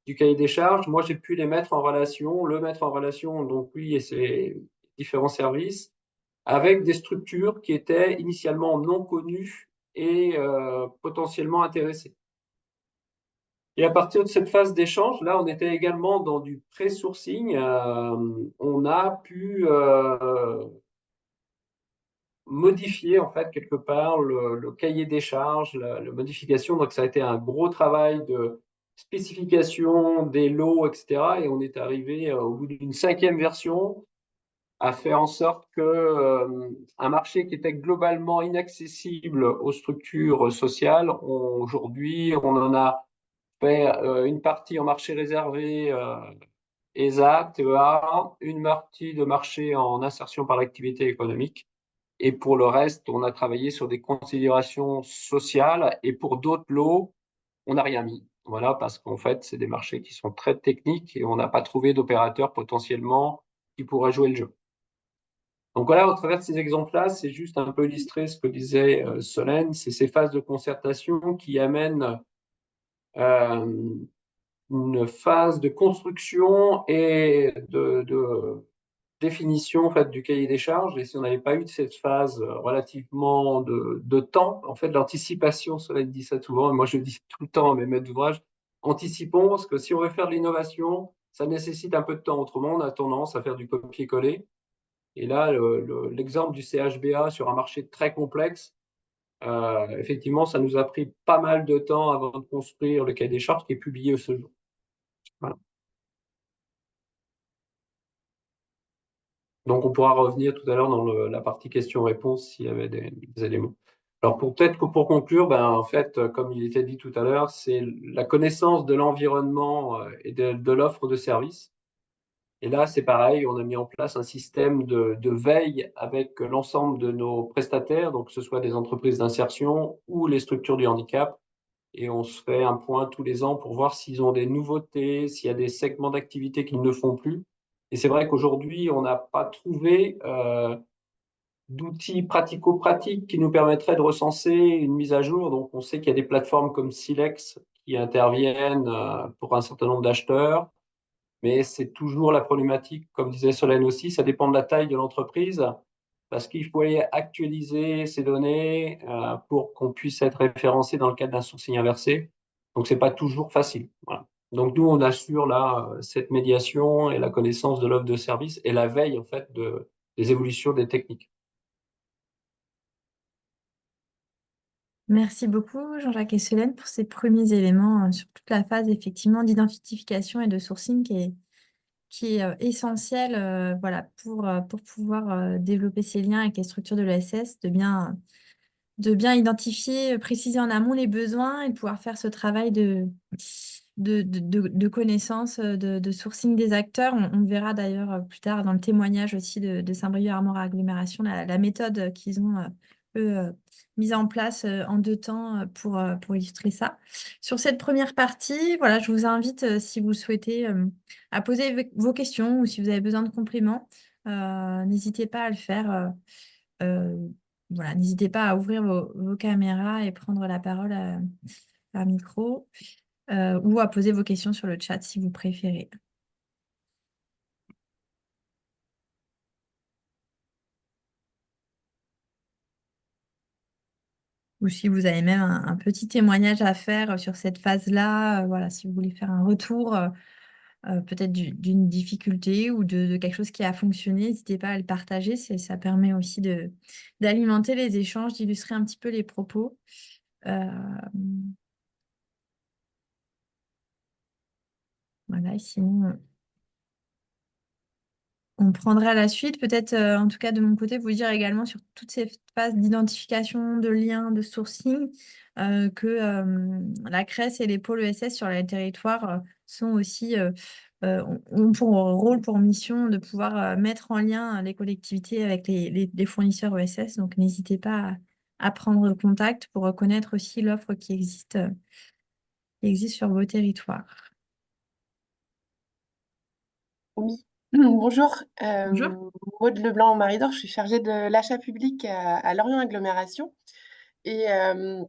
Speaker 3: du cahier des charges, moi j'ai pu les mettre en relation, le mettre en relation, donc lui et ses différents services, avec des structures qui étaient initialement non connues et potentiellement intéressées. Et à partir de cette phase d'échange, là, on était également dans du pré-sourcing. On a pu modifier en fait quelque part le cahier des charges, la modification. Donc ça a été un gros travail de spécification des lots, etc. Et on est arrivé au bout d'une 5e version à faire en sorte que un marché qui était globalement inaccessible aux structures sociales, aujourd'hui, on en a fait une partie en marché réservé ESA, TEA, une partie de marché en insertion par l'activité économique. Et pour le reste, on a travaillé sur des considérations sociales. Et pour d'autres lots, on n'a rien mis. Voilà, parce qu'en fait, c'est des marchés qui sont très techniques et on n'a pas trouvé d'opérateurs potentiellement qui pourraient jouer le jeu. Donc voilà, au travers de ces exemples-là, c'est juste un peu illustrer ce que disait Solène, c'est ces phases de concertation qui amènent une phase de construction et de définition en fait, du cahier des charges. Et si on n'avait pas eu cette phase relativement de temps, en fait, l'anticipation, Solène dit ça souvent, et moi je dis tout le temps à mes maîtres d'ouvrage, anticipons, parce que si on veut faire de l'innovation, ça nécessite un peu de temps. Autrement, on a tendance à faire du copier-coller. Et là, l'exemple du CHBA sur un marché très complexe, effectivement, ça nous a pris pas mal de temps avant de construire le cahier des charges qui est publié ce jour. Voilà. Donc, on pourra revenir tout à l'heure dans la partie questions-réponses s'il y avait des éléments. Alors, peut-être que pour conclure, ben, en fait, comme il était dit tout à l'heure, c'est la connaissance de l'environnement et de l'offre de services. Et là, c'est pareil, on a mis en place un système de veille avec l'ensemble de nos prestataires, donc que ce soit des entreprises d'insertion ou les structures du handicap. Et on se fait un point tous les ans pour voir s'ils ont des nouveautés, s'il y a des segments d'activité qu'ils ne font plus. Et c'est vrai qu'aujourd'hui, on n'a pas trouvé d'outils pratico-pratiques qui nous permettraient de recenser une mise à jour. Donc, on sait qu'il y a des plateformes comme Silex qui interviennent pour un certain nombre d'acheteurs, mais c'est toujours la problématique, comme disait Solène aussi, ça dépend de la taille de l'entreprise, parce qu'il faut aller actualiser ces données pour qu'on puisse être référencé dans le cadre d'un sourcing inversé. Donc, c'est pas toujours facile. Voilà. Donc, nous, on assure là cette médiation et la connaissance de l'offre de service et la veille, en fait, des évolutions des techniques.
Speaker 1: Merci beaucoup, Jean-Jacques et Solène, pour ces premiers éléments sur toute la phase effectivement d'identification et de sourcing qui est essentielle voilà, pour pouvoir développer ces liens avec les structures de l'ESS, de bien identifier, préciser en amont les besoins et de pouvoir faire ce travail de connaissance, de sourcing des acteurs. On verra d'ailleurs plus tard dans le témoignage aussi de Saint-Brieuc Armor Agglomération, la méthode qu'ils ont eux, mise en place en 2 temps pour illustrer ça. Sur cette première partie, voilà, je vous invite, si vous le souhaitez, à poser vos questions ou si vous avez besoin de compléments, n'hésitez pas à le faire. Voilà, n'hésitez pas à ouvrir vos caméras et prendre la parole par micro ou à poser vos questions sur le chat si vous préférez. Ou si vous avez même un petit témoignage à faire sur cette phase-là, voilà, si vous voulez faire un retour peut-être d'une difficulté ou de quelque chose qui a fonctionné, n'hésitez pas à le partager. Ça permet aussi d'alimenter les échanges, d'illustrer un petit peu les propos. Voilà, et sinon, on prendra la suite. Peut-être, en tout cas de mon côté, vous dire également sur toutes ces phases d'identification, de liens, de sourcing, que la CRES et les pôles ESS sur les territoires sont aussi, ont pour rôle, pour mission de pouvoir mettre en lien les collectivités avec les fournisseurs ESS. Donc, n'hésitez pas à prendre contact pour reconnaître aussi l'offre qui existe sur vos territoires.
Speaker 4: Oui, bonjour.
Speaker 1: Bonjour.
Speaker 4: Maud Leblanc, Marie-Dor, je suis chargée de l'achat public à Lorient Agglomération. Et, euh,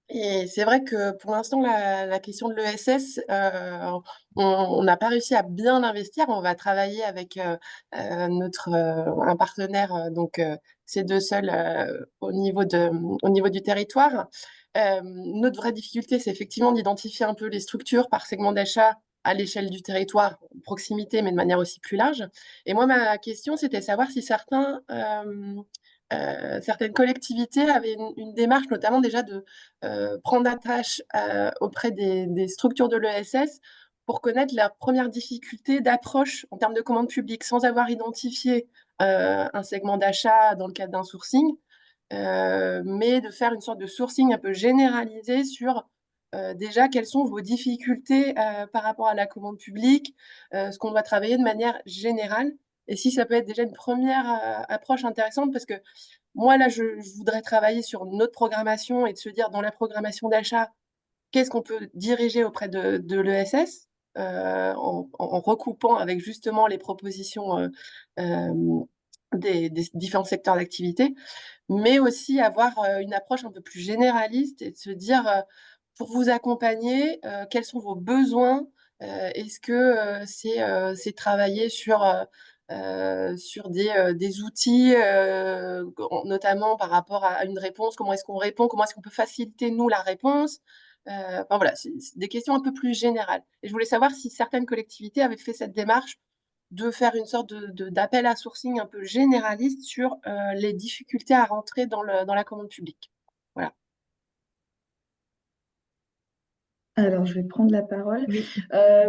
Speaker 4: et c'est vrai que pour l'instant, la question de l'ESS, on n'a pas réussi à bien investir. On va travailler avec un partenaire, c'est deux seuls au niveau du territoire. Notre vraie difficulté, c'est effectivement d'identifier un peu les structures par segment d'achat à l'échelle du territoire, proximité, mais de manière aussi plus large. Et moi, ma question, c'était savoir si certaines collectivités avaient une démarche, notamment déjà de prendre attache auprès des structures de l'ESS pour connaître leurs premières difficultés d'approche en termes de commande publique, sans avoir identifié un segment d'achat dans le cadre d'un sourcing, mais de faire une sorte de sourcing un peu généralisé sur déjà quelles sont vos difficultés par rapport à la commande publique, ce qu'on doit travailler de manière générale. Et si ça peut être déjà une première approche intéressante, parce que moi, là, je voudrais travailler sur notre programmation et de se dire, dans la programmation d'achat, qu'est-ce qu'on peut diriger auprès de l'ESS en recoupant avec justement les propositions des différents secteurs d'activité, mais aussi avoir une approche un peu plus généraliste et de se dire, pour vous accompagner, quels sont vos besoins? Est-ce que c'est travailler sur des outils, notamment par rapport à une réponse, comment est-ce qu'on répond, comment est-ce qu'on peut faciliter, nous, la réponse? Enfin voilà, c'est des questions un peu plus générales. Et je voulais savoir si certaines collectivités avaient fait cette démarche de faire une sorte d'appel à sourcing un peu généraliste sur les difficultés à rentrer dans la commande publique. Voilà.
Speaker 2: Alors, je vais prendre la parole.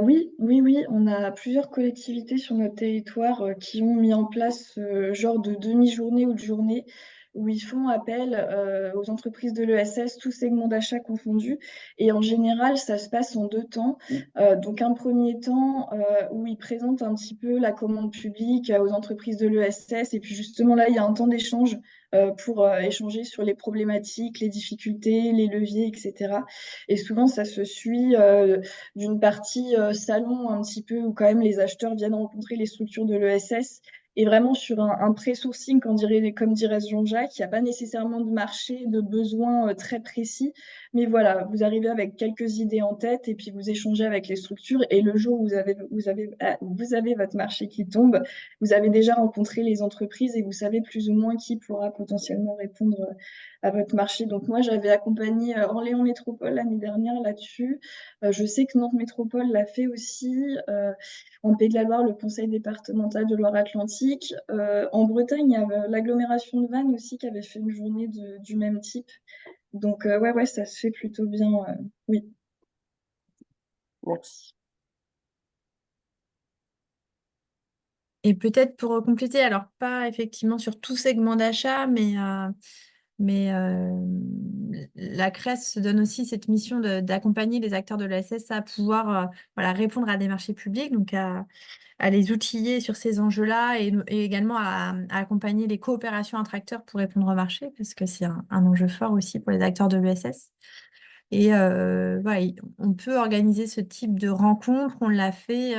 Speaker 1: Oui.
Speaker 2: Oui, on a plusieurs collectivités sur notre territoire qui ont mis en place ce genre de demi-journée ou de journée où ils font appel aux entreprises de l'ESS, tous segments d'achat confondus. Et en général, ça se passe en 2 temps. Donc, un premier temps où ils présentent un petit peu la commande publique aux entreprises de l'ESS. Et puis, justement, là, il y a un temps d'échange pour échanger sur les problématiques, les difficultés, les leviers, etc. Et souvent, ça se suit d'une partie salon un petit peu où quand même les acheteurs viennent rencontrer les structures de l'ESS Et vraiment sur un pré-sourcing, comme dirait Jean-Jacques, il n'y a pas nécessairement de marché, de besoin très précis. Mais voilà, vous arrivez avec quelques idées en tête et puis vous échangez avec les structures. Et le jour où vous avez votre marché qui tombe, vous avez déjà rencontré les entreprises et vous savez plus ou moins qui pourra potentiellement répondre à votre marché. Donc moi, j'avais accompagné Orléans Métropole l'année dernière là-dessus. Je sais que Nantes Métropole l'a fait aussi. En Pays de la Loire, le conseil départemental de Loire-Atlantique. En Bretagne, il y a l'agglomération de Vannes aussi qui avait fait une journée du même type. Donc, ouais, ça se fait plutôt bien. Oui.
Speaker 4: Merci.
Speaker 1: Et peut-être pour compléter, alors pas effectivement sur tout segment d'achat, mais la CRES se donne aussi cette mission d'accompagner les acteurs de l'ESS à pouvoir voilà, répondre à des marchés publics, donc à les outiller sur ces enjeux-là et également à accompagner les coopérations entre acteurs pour répondre au marché, parce que c'est un enjeu fort aussi pour les acteurs de l'ESS. Et voilà, on peut organiser ce type de rencontre, on l'a fait,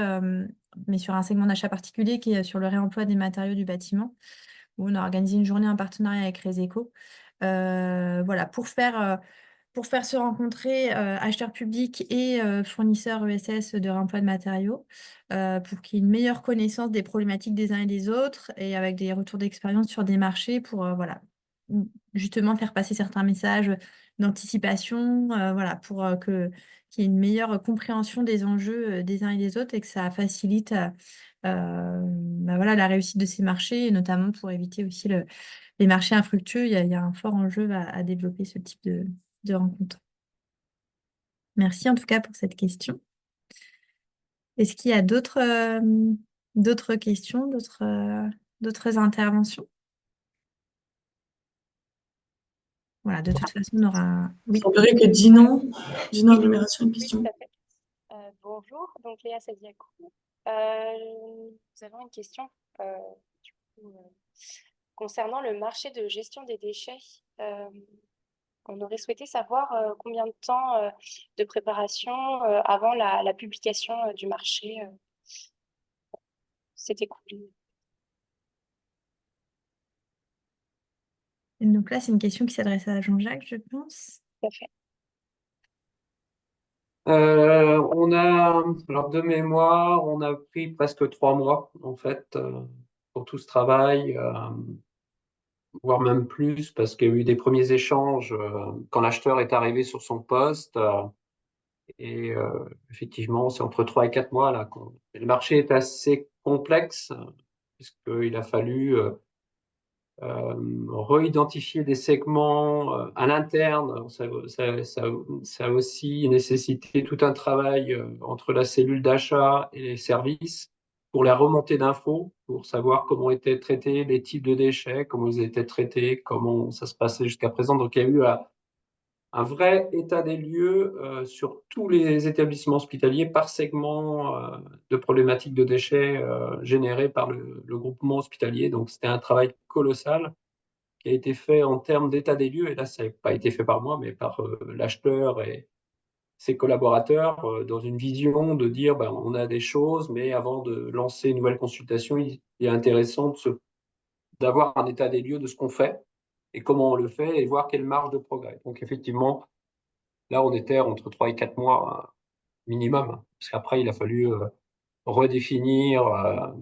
Speaker 1: mais sur un segment d'achat particulier qui est sur le réemploi des matériaux du bâtiment, où on a organisé une journée en partenariat avec Reseco. Voilà, pour faire se rencontrer acheteurs publics et fournisseurs ESS de réemploi de matériaux, pour qu'il y ait une meilleure connaissance des problématiques des uns et des autres, et avec des retours d'expérience sur des marchés pour voilà, justement faire passer certains messages d'anticipation, voilà, pour qu'il y ait une meilleure compréhension des enjeux des uns et des autres et que ça facilite bah voilà, la réussite de ces marchés, et notamment pour éviter aussi les marchés infructueux. Il y a un fort enjeu à développer ce type de rencontre. Merci en tout cas pour cette question. Est-ce qu'il y a d'autres questions, d'autres interventions? Voilà, de toute façon, on aura... Oui.
Speaker 5: Il semblerait que Dinan Agglomération, une question.
Speaker 6: Oui, tout à fait. Bonjour, donc Léa Sadiakou. Nous avons une question du coup, concernant le marché de gestion des déchets. On aurait souhaité savoir combien de temps de préparation avant la publication du marché s'est écoulé.
Speaker 1: Et donc là, c'est une question qui s'adresse à Jean-Jacques, je pense.
Speaker 6: Tout à fait.
Speaker 3: Alors de mémoire, on a pris presque 3 mois, en fait, pour tout ce travail, voire même plus, parce qu'il y a eu des premiers échanges quand l'acheteur est arrivé sur son poste. Et effectivement, c'est entre 3 et 4 mois là. Le marché est assez complexe, puisqu'il a fallu réidentifier des segments à l'interne. Ça a aussi nécessité tout un travail entre la cellule d'achat et les services pour la remontée d'infos, pour savoir comment étaient traités les types de déchets, comment ils étaient traités, comment ça se passait jusqu'à présent. Donc il y a eu un vrai état des lieux sur tous les établissements hospitaliers par segment de problématiques de déchets générés par le groupement hospitalier. Donc c'était un travail colossal qui a été fait en termes d'état des lieux. Et là, ça n'a pas été fait par moi, mais par l'acheteur et ses collaborateurs dans une vision de dire ben, on a des choses, mais avant de lancer une nouvelle consultation, il est intéressant d'avoir un état des lieux de ce qu'on fait et comment on le fait et voir quelle marge de progrès. Donc effectivement, là, on était entre 3 et 4 mois minimum, parce qu'après, il a fallu redéfinir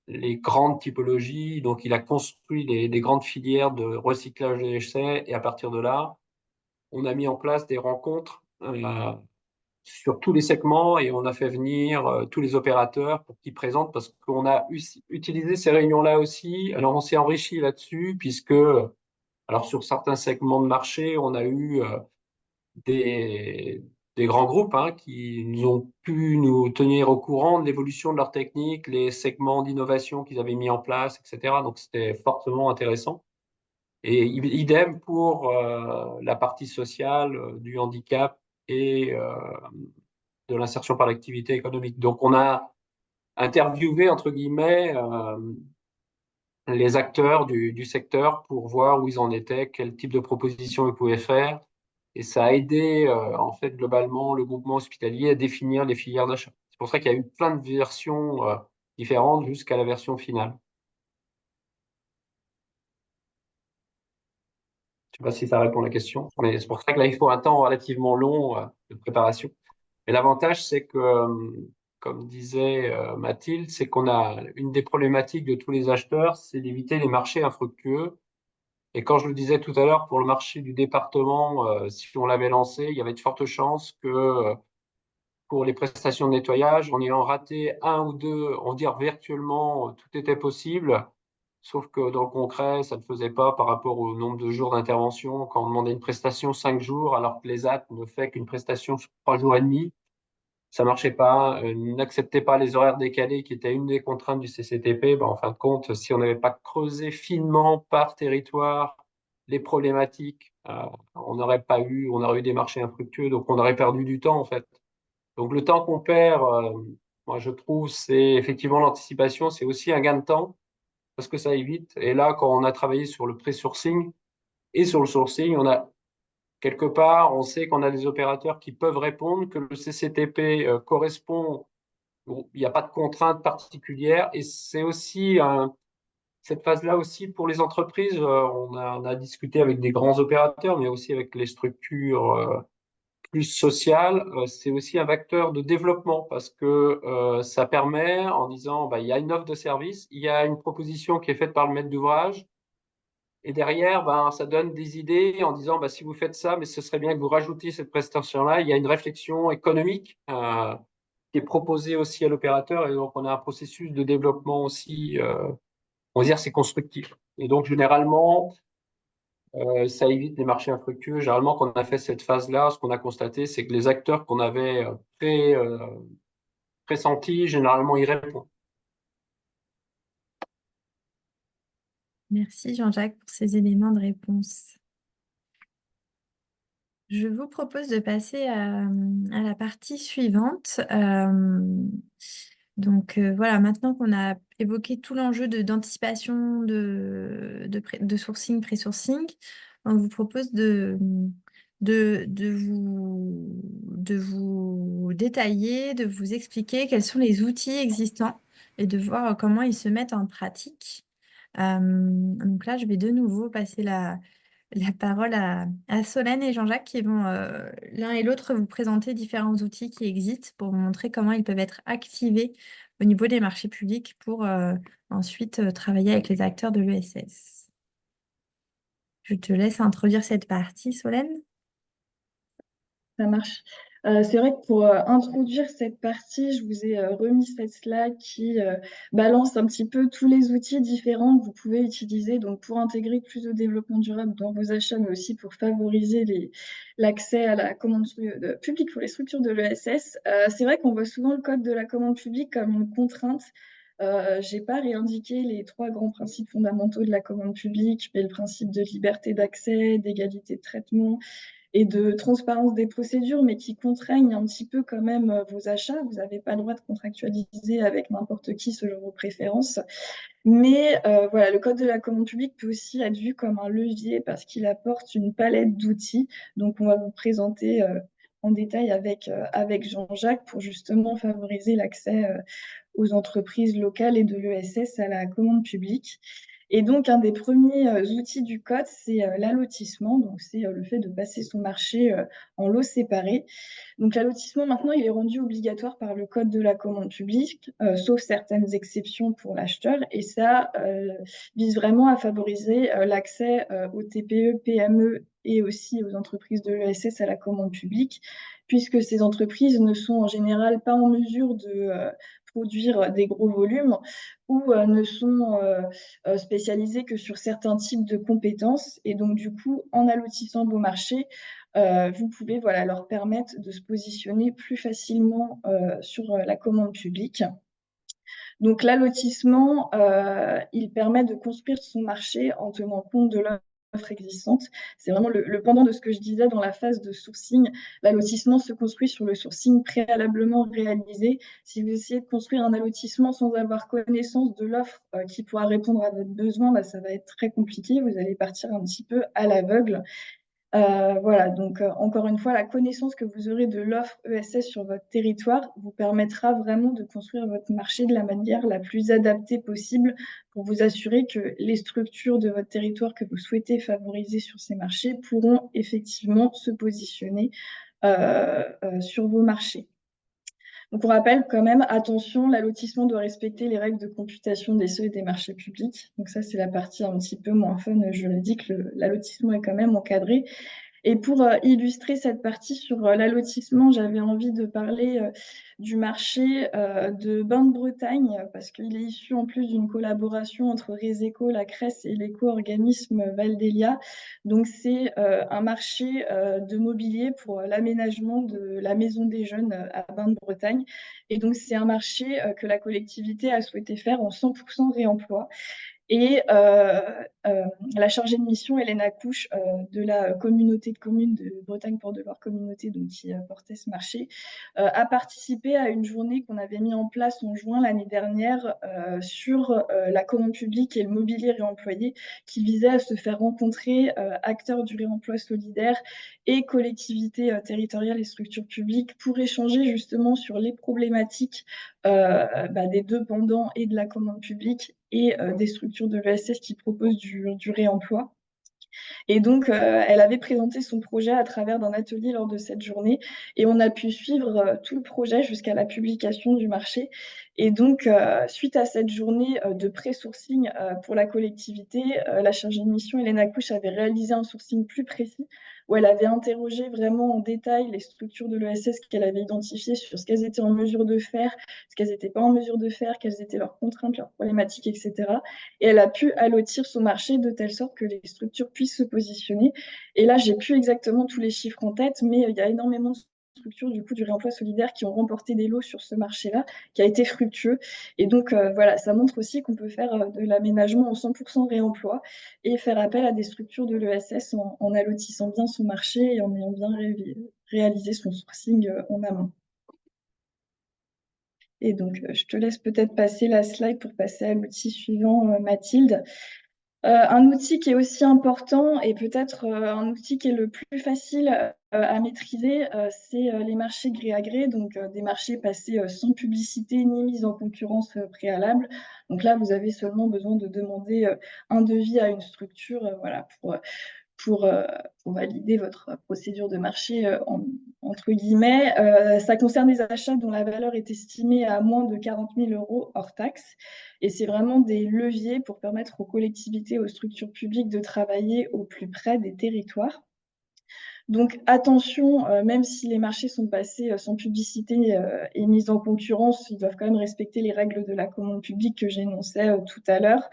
Speaker 3: les grandes typologies. Donc, il a construit des grandes filières de recyclage des déchets, et à partir de là, on a mis en place des rencontres sur tous les segments, et on a fait venir tous les opérateurs pour qu'ils présentent, parce qu'on a utilisé ces réunions-là aussi. Alors, on s'est enrichi là-dessus, puisque, alors sur certains segments de marché, on a eu des, des grands groupes qui nous ont pu nous tenir au courant de l'évolution de leur technique, les segments d'innovation qu'ils avaient mis en place, etc. Donc, c'était fortement intéressant. Et idem pour la partie sociale du handicap et de l'insertion par l'activité économique. Donc, on a interviewé, entre guillemets, les acteurs du secteur pour voir où ils en étaient, quel type de propositions ils pouvaient faire. Et ça a aidé, en fait, globalement, le groupement hospitalier à définir les filières d'achat. C'est pour ça qu'il y a eu plein de versions différentes jusqu'à la version finale. sais pas si ça répond à la question, mais c'est pour ça que là, il faut un temps relativement long de préparation. Mais l'avantage, c'est que, comme disait Mathilde, c'est qu'on a une des problématiques de tous les acheteurs, c'est d'éviter les marchés infructueux. Et quand je le disais tout à l'heure, pour le marché du département, si on l'avait lancé, il y avait de fortes chances que pour les prestations de nettoyage, en ayant raté un ou deux, on va dire virtuellement, tout était possible. Sauf que dans le concret, ça ne faisait pas par rapport au nombre de jours d'intervention. Quand on demandait une prestation 5 jours, alors que l'ESAT ne fait qu'une prestation sur 3 jours et demi, ça marchait pas, n'acceptait pas les horaires décalés qui étaient une des contraintes du CCTP. Ben, en fin de compte, si on n'avait pas creusé finement par territoire les problématiques, on aurait eu des marchés infructueux, donc on aurait perdu du temps en fait. Donc le temps qu'on perd, moi je trouve, c'est effectivement l'anticipation, c'est aussi un gain de temps parce que ça évite. Et là, quand on a travaillé sur le pré-sourcing et sur le sourcing, on a quelque part, on sait qu'on a des opérateurs qui peuvent répondre, que le CCTP correspond, bon, il n'y a pas de contrainte particulière. Et c'est aussi cette phase-là aussi pour les entreprises. On a discuté avec des grands opérateurs, mais aussi avec les structures plus sociales. C'est aussi un vecteur de développement parce que ça permet, en disant, bah, il y a une offre de service, il y a une proposition qui est faite par le maître d'ouvrage. Et derrière, ben, ça donne des idées en disant, bah, si vous faites ça, mais ce serait bien que vous rajoutiez cette prestation-là. Il y a une réflexion économique qui est proposée aussi à l'opérateur. Et donc, on a un processus de développement aussi, on va dire, c'est constructif. Et donc, généralement, ça évite les marchés infructueux. Généralement, quand on a fait cette phase-là, ce qu'on a constaté, c'est que les acteurs qu'on avait pressentis, généralement, ils répondent.
Speaker 1: Merci Jean-Jacques pour ces éléments de réponse. Je vous propose de passer à la partie suivante. Donc voilà, maintenant qu'on a évoqué tout l'enjeu d'anticipation de sourcing, pré-sourcing, on vous propose de vous détailler, de vous expliquer quels sont les outils existants et de voir comment ils se mettent en pratique. Donc là, je vais de nouveau passer la parole à Solène et Jean-Jacques qui vont l'un et l'autre vous présenter différents outils qui existent pour vous montrer comment ils peuvent être activés au niveau des marchés publics pour ensuite travailler avec les acteurs de l'ESS. Je te laisse introduire cette partie, Solène.
Speaker 2: Ça marche. C'est vrai que pour introduire cette partie, je vous ai remis cette slide qui balance un petit peu tous les outils différents que vous pouvez utiliser donc pour intégrer plus de développement durable dans vos achats, mais aussi pour favoriser l'accès à la commande publique pour les structures de l'ESS. C'est vrai qu'on voit souvent le code de la commande publique comme une contrainte. Je n'ai pas réindiqué les 3 grands principes fondamentaux de la commande publique, mais le principe de liberté d'accès, d'égalité de traitement et de transparence des procédures, mais qui contraignent un petit peu quand même vos achats. Vous n'avez pas le droit de contractualiser avec n'importe qui selon vos préférences. Mais voilà, le code de la commande publique peut aussi être vu comme un levier parce qu'il apporte une palette d'outils. Donc, on va vous présenter en détail avec Jean-Jacques pour justement favoriser l'accès aux entreprises locales et de l'ESS à la commande publique. Et donc, un des premiers outils du code, c'est l'allotissement. Donc, c'est le fait de passer son marché en lots séparés. Donc, l'allotissement, maintenant, il est rendu obligatoire par le code de la commande publique, sauf certaines exceptions pour l'acheteur. Et ça vise vraiment à favoriser l'accès aux TPE, PME et aussi aux entreprises de l'ESS à la commande publique, puisque ces entreprises ne sont en général pas en mesure de produire des gros volumes ou ne sont spécialisées que sur certains types de compétences. Et donc, du coup, en allotissant vos marchés, vous pouvez voilà, leur permettre de se positionner plus facilement sur la commande publique. Donc, l'allotissement, il permet de construire son marché en tenant compte de l'offre existante. C'est vraiment le pendant de ce que je disais dans la phase de sourcing. L'allotissement se construit sur le sourcing préalablement réalisé. Si vous essayez de construire un allotissement sans avoir connaissance de l'offre qui pourra répondre à votre besoin, bah, ça va être très compliqué. Vous allez partir un petit peu à l'aveugle. Voilà, donc encore une fois, la connaissance que vous aurez de l'offre ESS sur votre territoire vous permettra vraiment de construire votre marché de la manière la plus adaptée possible pour vous assurer que les structures de votre territoire que vous souhaitez favoriser sur ces marchés pourront effectivement se positionner sur vos marchés. Donc on rappelle quand même, attention, l'allotissement doit respecter les règles de computation des seuils des marchés publics. Donc ça, c'est la partie un petit peu moins fun juridique. L'allotissement est quand même encadré. Et pour illustrer cette partie sur l'allotissement, j'avais envie de parler du marché de Bain de Bretagne, parce qu'il est issu en plus d'une collaboration entre Reseco, la CRES et l'éco-organisme Valdelia. Donc c'est un marché de mobilier pour l'aménagement de la Maison des Jeunes à Bain de Bretagne. Et donc c'est un marché que la collectivité a souhaité faire en 100% réemploi. Et la chargée de mission, Hélène Accouche, de la communauté de communes de Bretagne-Port-de-Loire Communauté, donc qui portait ce marché, a participé à une journée qu'on avait mis en place en juin l'année dernière sur la commande publique et le mobilier réemployé, qui visait à se faire rencontrer acteurs du réemploi solidaire et collectivités territoriales et structures publiques pour échanger justement sur les problématiques des deux pendants et de la commande publique et des structures de l'ESS qui proposent du réemploi. Et donc, elle avait présenté son projet à travers d'un atelier lors de cette journée et on a pu suivre tout le projet jusqu'à la publication du marché. Et donc, suite à cette journée de pré-sourcing pour la collectivité, la chargée de mission, Hélène Accouche, avait réalisé un sourcing plus précis où elle avait interrogé vraiment en détail les structures de l'ESS qu'elle avait identifiées sur ce qu'elles étaient en mesure de faire, ce qu'elles n'étaient pas en mesure de faire, quelles étaient leurs contraintes, leurs problématiques, etc. Et elle a pu allotir son marché de telle sorte que les structures puissent se positionner. Et là, j'ai plus exactement tous les chiffres en tête, mais il y a énormément de structures du coup du réemploi solidaire qui ont remporté des lots sur ce marché-là, qui a été fructueux. Et donc voilà, ça montre aussi qu'on peut faire de l'aménagement en 100% réemploi et faire appel à des structures de l'ESS en allotissant bien son marché et en ayant bien réalisé son sourcing en amont. Et donc, je te laisse peut-être passer la slide pour passer à l'outil suivant, Mathilde. Un outil qui est aussi important et peut-être un outil qui est le plus facile à maîtriser, c'est les marchés gré à gré, donc des marchés passés sans publicité ni mise en concurrence préalable. Donc là, vous avez seulement besoin de demander un devis à une structure voilà, pour valider votre procédure de marché, entre guillemets. Ça concerne les achats dont la valeur est estimée à moins de 40 000 € hors taxe. Et c'est vraiment des leviers pour permettre aux collectivités, aux structures publiques de travailler au plus près des territoires. Donc attention, même si les marchés sont passés sans publicité et mise en concurrence, ils doivent quand même respecter les règles de la commande publique que j'énonçais tout à l'heure.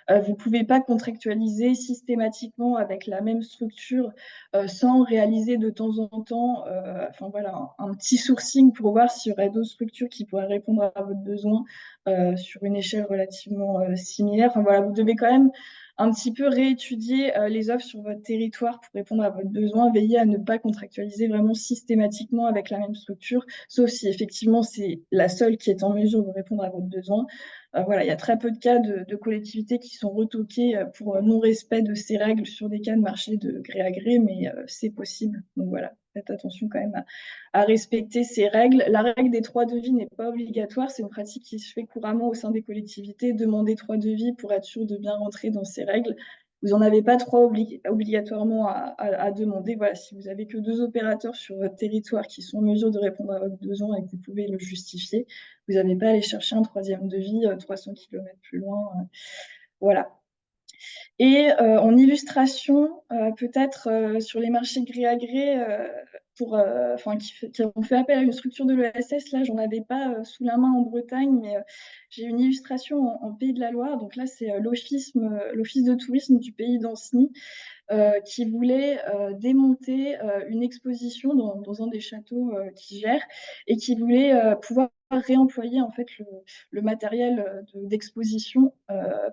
Speaker 2: Vous ne pouvez pas contractualiser systématiquement avec la même structure sans réaliser de temps en temps un petit sourcing pour voir s'il y aurait d'autres structures qui pourraient répondre à votre besoin sur une échelle relativement similaire. Enfin, voilà, vous devez quand même un petit peu réétudier les offres sur votre territoire pour répondre à votre besoin. Veillez à ne pas contractualiser vraiment systématiquement avec la même structure, sauf si effectivement c'est la seule qui est en mesure de répondre à votre besoin. Voilà, il y a très peu de cas de collectivités qui sont retoquées pour non-respect de ces règles sur des cas de marché de gré à gré, mais c'est possible. Donc voilà, faites attention quand même à respecter ces règles. La règle des 3 devis n'est pas obligatoire, c'est une pratique qui se fait couramment au sein des collectivités. Demander 3 devis pour être sûr de bien rentrer dans ces règles. Vous n'en avez pas 3 obligatoirement à demander. Voilà, si vous avez que 2 opérateurs sur votre territoire qui sont en mesure de répondre à votre besoin et que vous pouvez le justifier, vous n'avez pas à aller chercher un 3e devis 300 km plus loin. Voilà. Et en illustration, peut-être sur les marchés gré à gré, qui ont fait appel à une structure de l'ESS, là, j'en avais pas sous la main en Bretagne, mais j'ai une illustration en Pays de la Loire. Donc là, c'est l'Office de tourisme du Pays d'Ancenis qui voulait démonter une exposition dans un des châteaux qu'ils gèrent et qui voulait pouvoir réemployer en fait le matériel d'exposition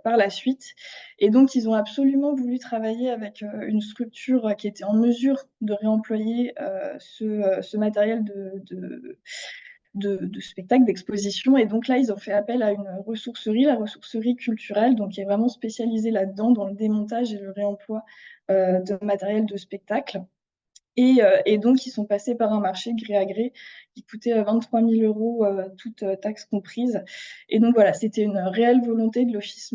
Speaker 2: par la suite. Et donc, ils ont absolument voulu travailler avec une structure qui était en mesure de réemployer ce matériel de spectacles, d'expositions. Et donc là, ils ont fait appel à une ressourcerie, la ressourcerie culturelle, donc qui est vraiment spécialisée là-dedans, dans le démontage et le réemploi de matériel de spectacle. Et donc, ils sont passés par un marché gré à gré qui coûtait 23 000 euros, toutes taxes comprises. Et donc, voilà, c'était une réelle volonté de l'Office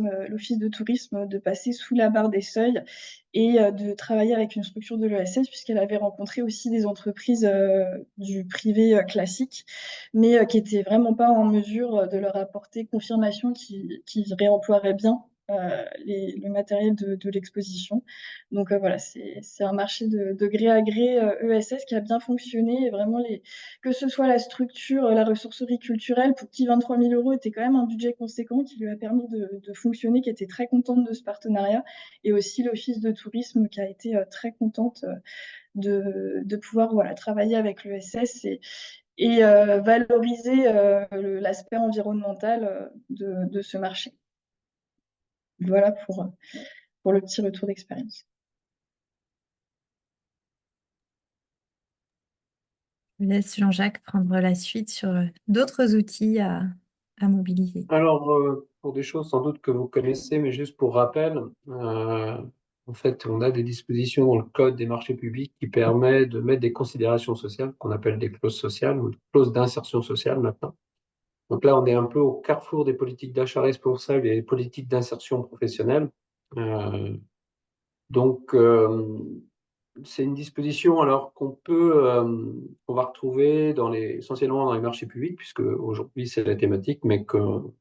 Speaker 2: de tourisme de passer sous la barre des seuils et de travailler avec une structure de l'ESS, puisqu'elle avait rencontré aussi des entreprises du privé classique, mais qui n'étaient vraiment pas en mesure de leur apporter confirmation qu'ils réemploieraient bien le matériel de l'exposition. Donc voilà, c'est un marché de gré à gré ESS qui a bien fonctionné. Et vraiment, que ce soit la structure, la ressourcerie culturelle, pour qui 23 000 euros était quand même un budget conséquent qui lui a permis de fonctionner, qui était très contente de ce partenariat. Et aussi l'Office de tourisme qui a été très contente de pouvoir travailler avec l'ESS et valoriser l'aspect environnemental de ce marché. Voilà pour le petit retour d'expérience.
Speaker 1: Je laisse Jean-Jacques prendre la suite sur d'autres outils à mobiliser.
Speaker 3: Alors, pour des choses sans doute que vous connaissez, mais juste pour rappel, en fait, on a des dispositions dans le Code des marchés publics qui permettent de mettre des considérations sociales, qu'on appelle des clauses sociales ou des clauses d'insertion sociale maintenant. Donc là, on est un peu au carrefour des politiques d'achat responsable et des politiques d'insertion professionnelle. Donc, c'est une disposition alors qu'on va retrouver essentiellement dans les marchés publics, puisque aujourd'hui c'est la thématique, mais qu'on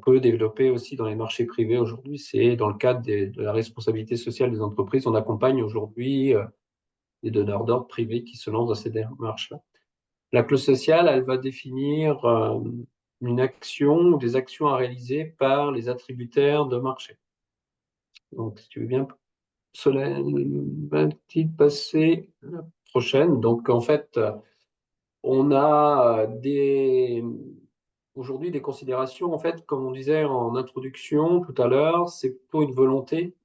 Speaker 3: peut développer aussi dans les marchés privés aujourd'hui. C'est dans le cadre de la responsabilité sociale des entreprises. On accompagne aujourd'hui les donneurs d'ordre privés qui se lancent dans ces démarches-là. La clause sociale, elle va définir une action ou des actions à réaliser par les attributaires de marché. Donc, si tu veux bien, Solène, va-t-il passer la prochaine? Donc, en fait, on a aujourd'hui des considérations, en fait, comme on disait en introduction tout à l'heure, c'est plutôt une volonté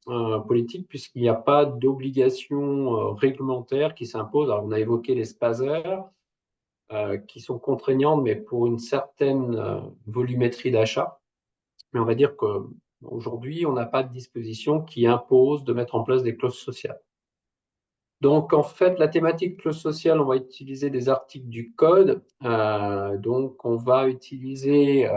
Speaker 3: politique, puisqu'il n'y a pas d'obligation réglementaire qui s'impose. Alors, on a évoqué les SPASER, qui sont contraignantes, mais pour une certaine volumétrie d'achat. Mais on va dire qu'aujourd'hui, on n'a pas de disposition qui impose de mettre en place des clauses sociales. Donc, en fait, la thématique clause sociale, on va utiliser des articles du code. Donc, on va utiliser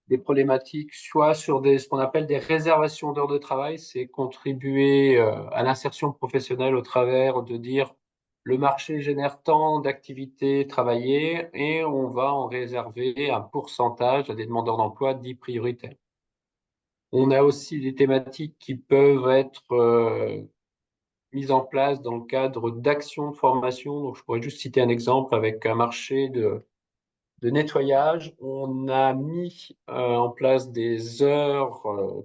Speaker 3: des problématiques soit sur ce qu'on appelle des réservations d'heures de travail, c'est contribuer à l'insertion professionnelle au travers de dire le marché génère tant d'activités travaillées et on va en réserver un pourcentage à des demandeurs d'emploi dits prioritaires. On a aussi des thématiques qui peuvent être mises en place dans le cadre d'actions de formation. Donc, je pourrais juste citer un exemple avec un marché de nettoyage. On a mis en place des heures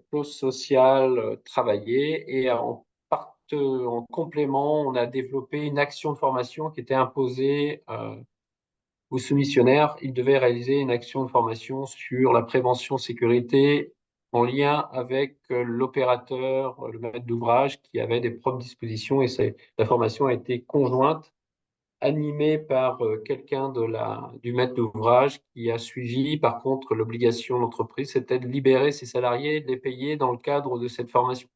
Speaker 3: clauses sociales travaillées et en complément, on a développé une action de formation qui était imposée aux soumissionnaires. Ils devaient réaliser une action de formation sur la prévention sécurité en lien avec l'opérateur, le maître d'ouvrage qui avait des propres dispositions et la formation a été conjointe animé par quelqu'un du maître d'ouvrage qui a suivi. Par contre, l'obligation de l'entreprise, c'était de libérer ses salariés et de les payer dans le cadre de cette formation.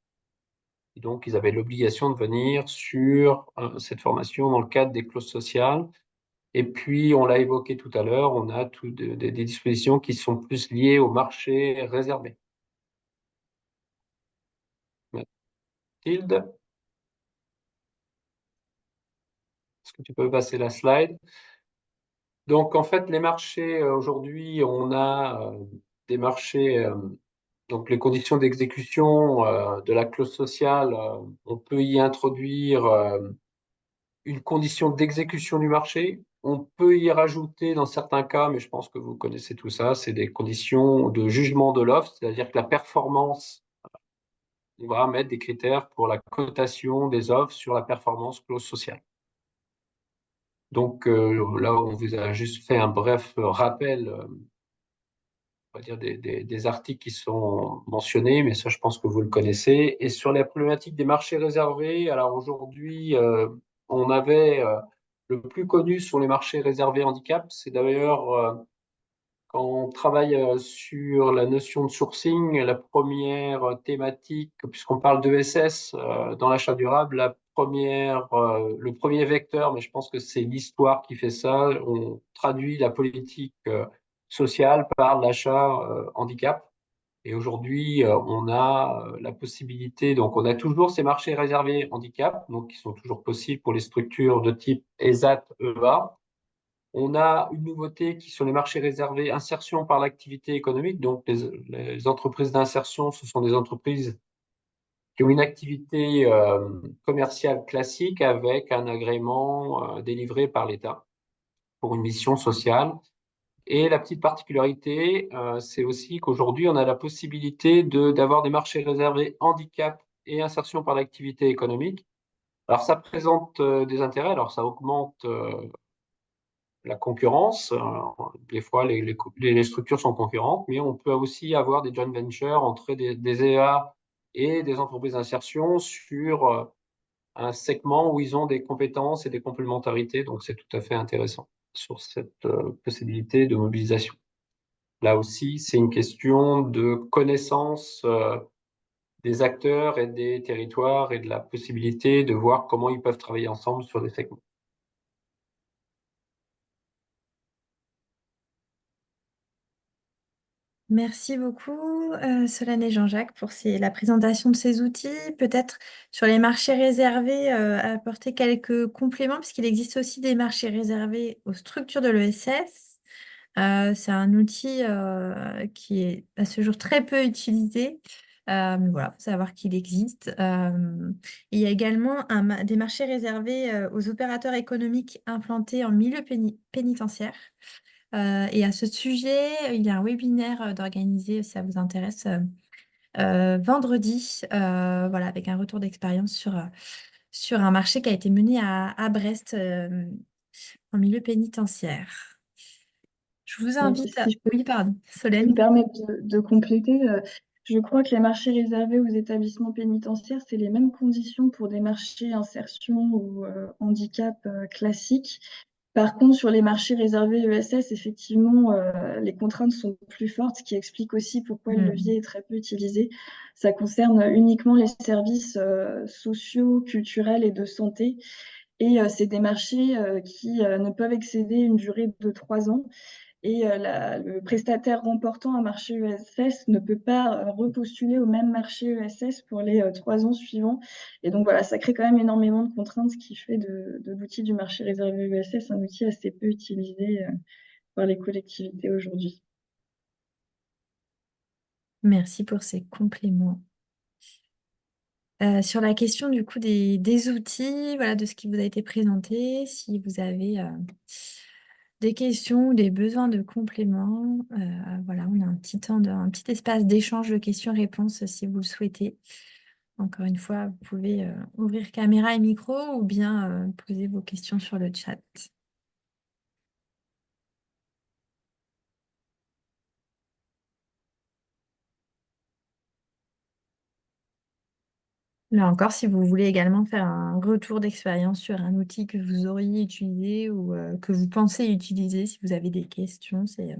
Speaker 3: Et donc, ils avaient l'obligation de venir sur cette formation dans le cadre des clauses sociales. Et puis, on l'a évoqué tout à l'heure, on a des dispositions qui sont plus liées au marché réservé. Mathilde, est-ce que tu peux passer la slide? Donc, en fait, les marchés, aujourd'hui, on a des marchés, donc les conditions d'exécution de la clause sociale, on peut y introduire une condition d'exécution du marché. On peut y rajouter dans certains cas, mais je pense que vous connaissez tout ça, c'est des conditions de jugement de l'offre, c'est-à-dire que la performance, on va mettre des critères pour la cotation des offres sur la performance clause sociale. Donc là, on vous a juste fait un bref rappel, on va dire des articles qui sont mentionnés, mais ça, je pense que vous le connaissez. Et sur la problématique des marchés réservés, alors aujourd'hui, on avait le plus connu sur les marchés réservés handicap, c'est d'ailleurs Quand on travaille sur la notion de sourcing, la première thématique, puisqu'on parle d'ESS dans l'achat durable, le premier vecteur, mais je pense que c'est l'histoire qui fait ça, on traduit la politique sociale par l'achat handicap. Et aujourd'hui, on a la possibilité, donc on a toujours ces marchés réservés handicap, donc qui sont toujours possibles pour les structures de type ESAT, EA. On a une nouveauté qui sont les marchés réservés insertion par l'activité économique. Donc, les entreprises d'insertion, ce sont des entreprises qui ont une activité commerciale classique avec un agrément délivré par l'État pour une mission sociale. Et la petite particularité, c'est aussi qu'aujourd'hui, on a la possibilité d'avoir des marchés réservés handicap et insertion par l'activité économique. Alors, ça présente des intérêts. Alors, ça augmente la concurrence. Des fois, les structures sont concurrentes, mais on peut aussi avoir des joint ventures entre des EA et des entreprises d'insertion sur un segment où ils ont des compétences et des complémentarités. Donc, c'est tout à fait intéressant sur cette possibilité de mobilisation. Là aussi, c'est une question de connaissance des acteurs et des territoires et de la possibilité de voir comment ils peuvent travailler ensemble sur des segments.
Speaker 1: Merci beaucoup, Solène et Jean-Jacques, pour la présentation de ces outils. Peut-être sur les marchés réservés, apporter quelques compléments, puisqu'il existe aussi des marchés réservés aux structures de l'ESS. C'est un outil qui est à ce jour très peu utilisé. Mais voilà, il faut savoir qu'il existe. Il y a également des marchés réservés aux opérateurs économiques implantés en milieu pénitentiaire. Et à ce sujet, il y a un webinaire d'organiser, si ça vous intéresse, vendredi, voilà, avec un retour d'expérience sur un marché qui a été mené à Brest, en milieu pénitentiaire. Je vous invite à...
Speaker 2: Si je peux
Speaker 1: Oui, pardon,
Speaker 2: me
Speaker 1: Solène.
Speaker 2: permettre de compléter, je crois que les marchés réservés aux établissements pénitentiaires, c'est les mêmes conditions pour des marchés insertion ou handicap classiques. Par contre, sur les marchés réservés ESS, effectivement, les contraintes sont plus fortes, ce qui explique aussi pourquoi le levier est très peu utilisé. Ça concerne uniquement les services sociaux, culturels et de santé. Et c'est des marchés qui ne peuvent excéder une durée de 3 ans. Et le prestataire remportant un marché ESS ne peut pas repostuler au même marché ESS pour les 3 ans suivants. Et donc voilà, ça crée quand même énormément de contraintes, ce qui fait de l'outil du marché réservé ESS un outil assez peu utilisé par les collectivités aujourd'hui.
Speaker 1: Merci pour ces compléments. Sur la question du coup des outils, voilà, de ce qui vous a été présenté, si vous avez des questions ou des besoins de compléments, voilà, on a un petit espace d'échange de questions-réponses si vous le souhaitez. Encore une fois, vous pouvez ouvrir caméra et micro ou bien poser vos questions sur le chat. Là encore, si vous voulez également faire un retour d'expérience sur un outil que vous auriez utilisé ou que vous pensez utiliser, si vous avez des questions, c'est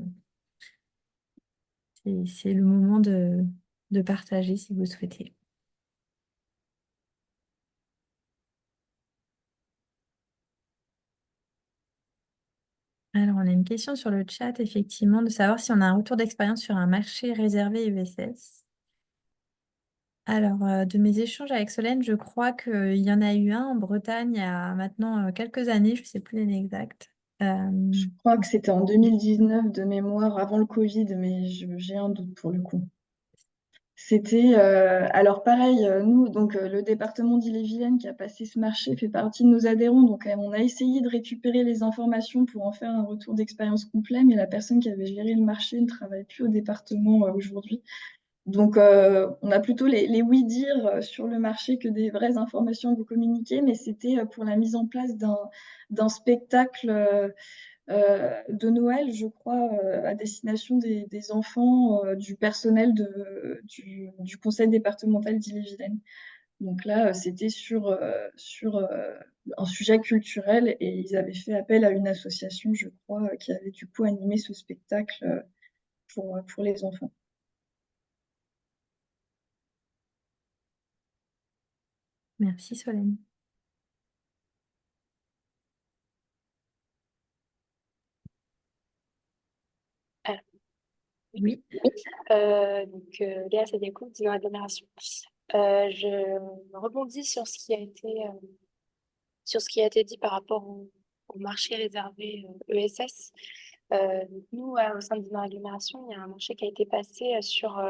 Speaker 1: le moment de partager si vous souhaitez. Alors, on a une question sur le chat, effectivement, de savoir si on a un retour d'expérience sur un marché réservé ESS. Alors, de mes échanges avec Solène, je crois qu'il y en a eu un en Bretagne il y a maintenant quelques années, je ne sais plus l'année exacte.
Speaker 2: Je crois que c'était en 2019 de mémoire, avant le Covid, mais j'ai un doute pour le coup. C'était alors pareil, nous, donc le département d'Ille-et-Vilaine qui a passé ce marché fait partie de nos adhérents. Donc on a essayé de récupérer les informations pour en faire un retour d'expérience complet, mais la personne qui avait géré le marché ne travaille plus au département aujourd'hui. Donc on a plutôt les oui-dire sur le marché que des vraies informations à vous communiquer, mais c'était pour la mise en place d'un spectacle de Noël, je crois, à destination des enfants du personnel du conseil départemental d'Ille-et-Vilaine. Donc là, c'était sur un sujet culturel et ils avaient fait appel à une association, je crois, qui avait du coup animé ce spectacle pour les enfants.
Speaker 1: Merci Solène. Oui.
Speaker 6: Léa Sadiakou, Dino Agglomération. Je rebondis sur ce qui a été dit par rapport au marché réservé ESS. Nous, au sein de Dino Agglomération, il y a un marché qui a été passé sur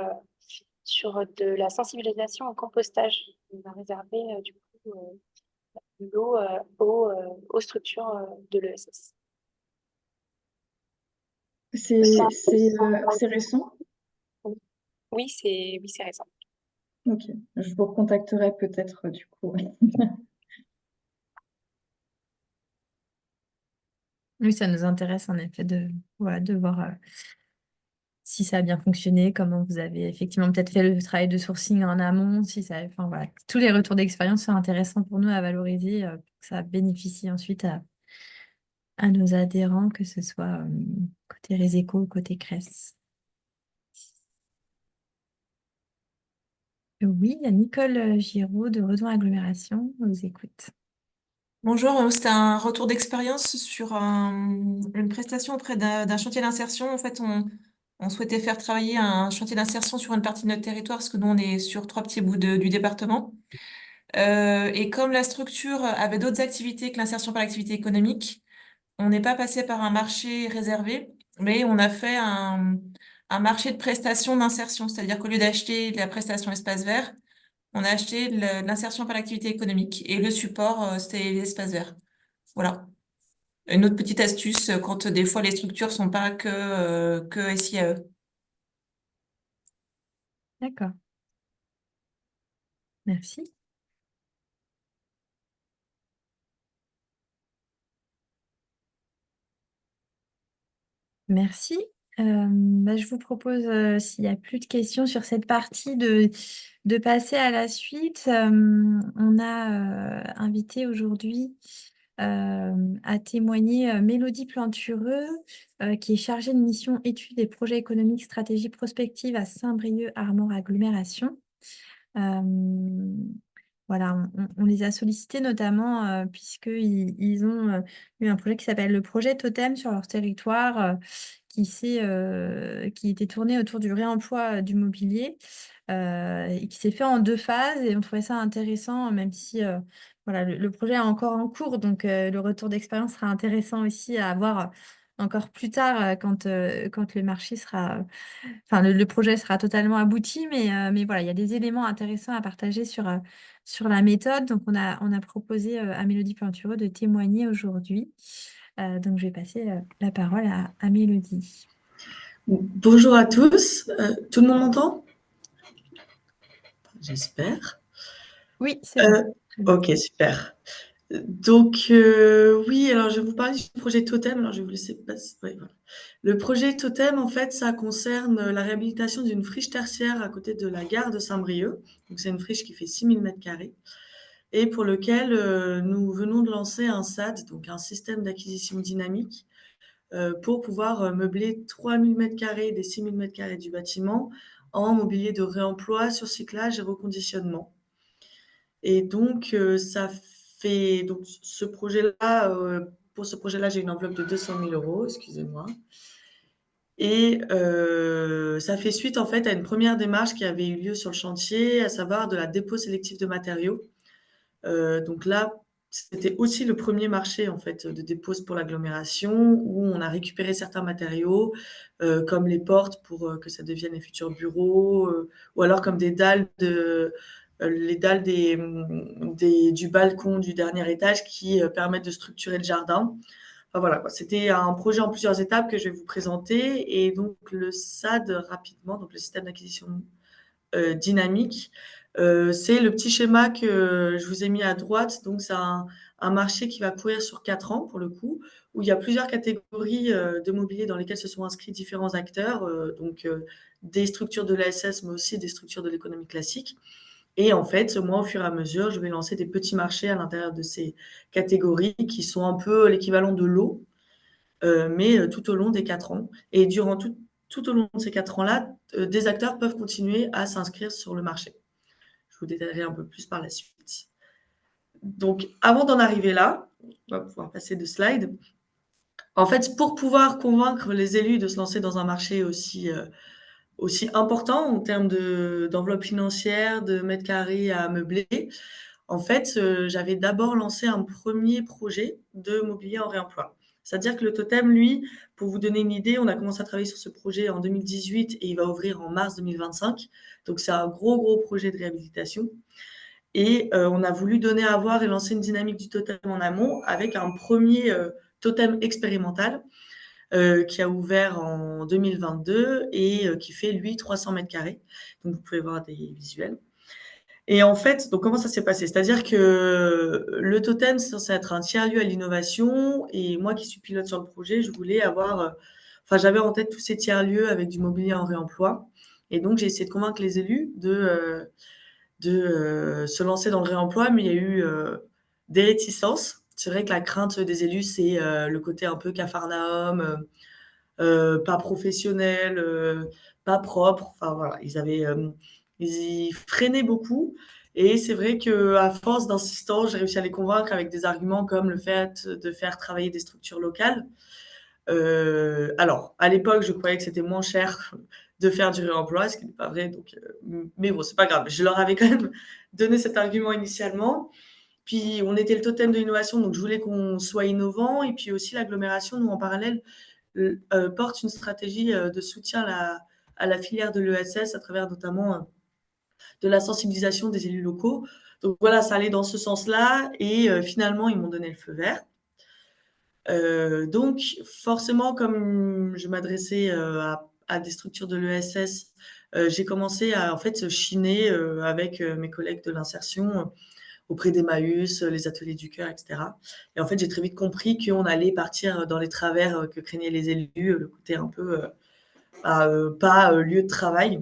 Speaker 6: de la sensibilisation au compostage. On a réservé du coup de l'eau aux structures de l'ESS.
Speaker 2: C'est récent?
Speaker 6: Oui, c'est récent.
Speaker 2: Ok, je vous recontacterai peut-être du coup.
Speaker 1: Oui, ça nous intéresse en effet voilà, de voir si ça a bien fonctionné, comment vous avez effectivement peut-être fait le travail de sourcing en amont, si ça, enfin voilà, tous les retours d'expérience sont intéressants pour nous à valoriser, pour que ça bénéficie ensuite à nos adhérents, que ce soit côté Réséco ou côté CRES. Oui, il y a Nicole Giraud de Redon Agglomération, on vous écoute.
Speaker 5: Bonjour, c'était un retour d'expérience sur une prestation auprès d'un chantier d'insertion. En fait, on souhaitait faire travailler un chantier d'insertion sur une partie de notre territoire, parce que nous, on est sur 3 petits bouts du département. Et comme la structure avait d'autres activités que l'insertion par l'activité économique, on n'est pas passé par un marché réservé, mais on a fait un marché de prestations d'insertion. C'est-à-dire qu'au lieu d'acheter de la prestation espace vert, on a acheté de l'insertion par l'activité économique. Et le support, c'était les espaces verts. Voilà. Une autre petite astuce quand des fois les structures sont pas que SIAE.
Speaker 1: D'accord. Merci. Merci. Je vous propose, s'il n'y a plus de questions sur cette partie, de passer à la suite. On a invité aujourd'hui à témoigner Mélodie Plantureux, qui est chargée de mission études et projets économiques, stratégie prospective à Saint-Brieuc Armor Agglomération. Voilà, on les a sollicités notamment puisqu'ils ont eu un projet qui s'appelle le projet Totem sur leur territoire, qui était tourné autour du réemploi du mobilier et qui s'est fait en 2 phases. Et on trouvait ça intéressant, même si voilà, le projet est encore en cours, donc le retour d'expérience sera intéressant aussi à avoir encore plus tard quand le marché sera, enfin le projet sera totalement abouti. Mais voilà, il y a des éléments intéressants à partager sur la méthode. Donc on a proposé à Mélodie Plantureux de témoigner aujourd'hui. Donc je vais passer la parole à Mélodie.
Speaker 5: Bonjour à tous. Tout le monde m'entend? J'espère.
Speaker 1: Oui, c'est bon. Très bien.
Speaker 5: Ok, super. Donc, oui, alors je vais vous parler du projet Totem. Alors, je vais vous laisser passer. Ouais, voilà. Le projet Totem, en fait, ça concerne la réhabilitation d'une friche tertiaire à côté de la gare de Saint-Brieuc. Donc, c'est une friche qui fait 6000 m² et pour lequel nous venons de lancer un SAD, donc un système d'acquisition dynamique, pour pouvoir meubler 3000 m² des 6000 m² du bâtiment en mobilier de réemploi, surcyclage et reconditionnement. Et donc, ça fait donc ce projet-là, pour ce projet-là, j'ai une enveloppe de 200 000 €, excusez-moi. Et ça fait suite en fait à une première démarche qui avait eu lieu sur le chantier, à savoir de la dépôt sélectif de matériaux. Donc là, c'était aussi le premier marché en fait de dépose pour l'agglomération où on a récupéré certains matériaux, comme les portes pour que ça devienne les futurs bureaux, ou alors comme des dalles les dalles du balcon du dernier étage qui permettent de structurer le jardin. Enfin voilà, quoi. C'était un projet en plusieurs étapes que je vais vous présenter. Et donc le SAD rapidement, donc le système d'acquisition dynamique, c'est le petit schéma que je vous ai mis à droite. Donc c'est un marché qui va courir sur 4 ans pour le coup, où il y a plusieurs catégories de mobilier dans lesquelles se sont inscrits différents acteurs, donc des structures de l'ASS, mais aussi des structures de l'économie classique. Et en fait, moi, au fur et à mesure, je vais lancer des petits marchés à l'intérieur de ces catégories qui sont un peu l'équivalent de lots, mais tout au long des 4 ans. Et durant tout au long de ces 4 ans-là, des acteurs peuvent continuer à s'inscrire sur le marché. Je vous détaillerai un peu plus par la suite. Donc, avant d'en arriver là, on va pouvoir passer de slide. En fait, pour pouvoir convaincre les élus de se lancer dans un marché aussi important en termes d'enveloppe financière, de mètres carrés à meubler, en fait, j'avais d'abord lancé un premier projet de mobilier en réemploi. C'est-à-dire que le totem, lui, pour vous donner une idée, on a commencé à travailler sur ce projet en 2018 et il va ouvrir en mars 2025. Donc, c'est un gros projet de réhabilitation. Et on a voulu donner à voir et lancer une dynamique du totem en amont avec un premier totem expérimental qui a ouvert en 2022 et qui fait, lui, 300 mètres carrés. Donc, vous pouvez voir des visuels. Et en fait, donc comment ça s'est passé? C'est-à-dire que le totem, c'est censé être un tiers-lieu à l'innovation. Et moi qui suis pilote sur le projet, je voulais avoir... Enfin, j'avais en tête tous ces tiers-lieux avec du mobilier en réemploi. Et donc, j'ai essayé de convaincre les élus de se lancer dans le réemploi, mais il y a eu des réticences. C'est vrai que la crainte des élus, c'est le côté un peu capharnaüm, pas professionnel, pas propre. Enfin voilà, ils freinaient beaucoup. Et c'est vrai qu'à force d'insistance, j'ai réussi à les convaincre avec des arguments comme le fait de faire travailler des structures locales. Alors, à l'époque, je croyais que c'était moins cher de faire du réemploi, ce qui n'est pas vrai. Donc, mais bon, c'est pas grave. Je leur avais quand même donné cet argument initialement. Puis, on était le totem de l'innovation, donc je voulais qu'on soit innovant. Et puis aussi, l'agglomération, nous, en parallèle, porte une stratégie de soutien à la filière de l'ESS à travers notamment de la sensibilisation des élus locaux. Donc voilà, ça allait dans ce sens-là. Et finalement, ils m'ont donné le feu vert. Donc forcément, comme je m'adressais à des structures de l'ESS, j'ai commencé à en fait chiner avec mes collègues de l'insertion auprès d'Emmaüs, les ateliers du cœur, etc. Et en fait, j'ai très vite compris qu'on allait partir dans les travers que craignaient les élus, le côté un peu pas lieu de travail.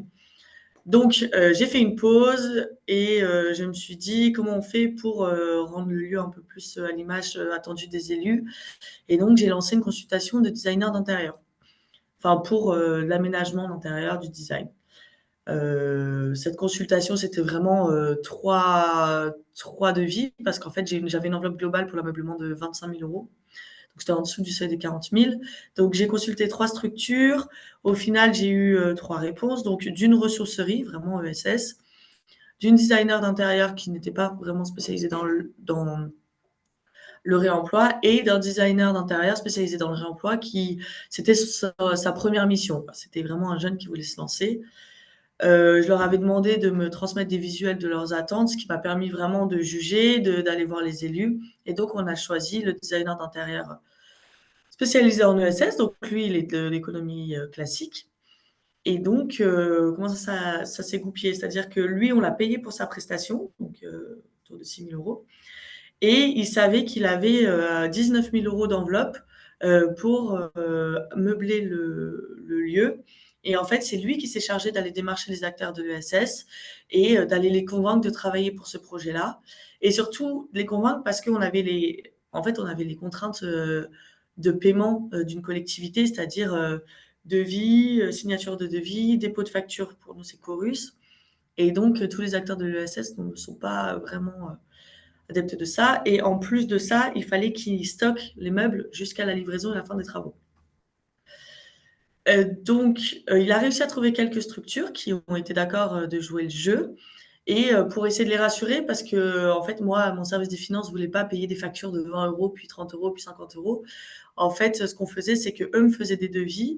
Speaker 5: Donc, j'ai fait une pause et je me suis dit comment on fait pour rendre le lieu un peu plus à l'image attendue des élus. Et donc, j'ai lancé une consultation de designer d'intérieur, enfin pour l'aménagement d'intérieur, du design. Cette consultation, c'était vraiment trois devis parce qu'en fait, j'avais une enveloppe globale pour l'ameublement de 25 000 euros. Donc, j'étais en dessous du seuil des 40 000. Donc, j'ai consulté 3 structures. Au final, j'ai eu 3 réponses. Donc, d'une ressourcerie, vraiment ESS, d'une designer d'intérieur qui n'était pas vraiment spécialisée dans le réemploi et d'un designer d'intérieur spécialisé dans le réemploi qui, c'était sa première mission. C'était vraiment un jeune qui voulait se lancer. Je leur avais demandé de me transmettre des visuels de leurs attentes, ce qui m'a permis vraiment de juger, d'aller voir les élus. Et donc, on a choisi le designer d'intérieur spécialisé en ESS. Donc, lui, il est de l'économie classique. Et donc, comment ça s'est goupillé? C'est-à-dire que lui, on l'a payé pour sa prestation, donc autour de 6 000 euros. Et il savait qu'il avait 19 000 euros d'enveloppe pour meubler le lieu. Et en fait, c'est lui qui s'est chargé d'aller démarcher les acteurs de l'ESS et d'aller les convaincre de travailler pour ce projet-là. Et surtout, les convaincre parce qu'on avait on avait les contraintes de paiement d'une collectivité, c'est-à-dire devis, signature de devis, dépôt de facture pour nous, c'est Chorus. Et donc, tous les acteurs de l'ESS ne sont pas vraiment adeptes de ça. Et en plus de ça, il fallait qu'ils stockent les meubles jusqu'à la livraison et la fin des travaux. Donc, il a réussi à trouver quelques structures qui ont été d'accord de jouer le jeu. Et pour essayer de les rassurer, parce que en fait, moi, mon service des finances ne voulait pas payer des factures de 20 euros, puis 30 euros, puis 50 euros. En fait, ce qu'on faisait, c'est qu'eux me faisaient des devis,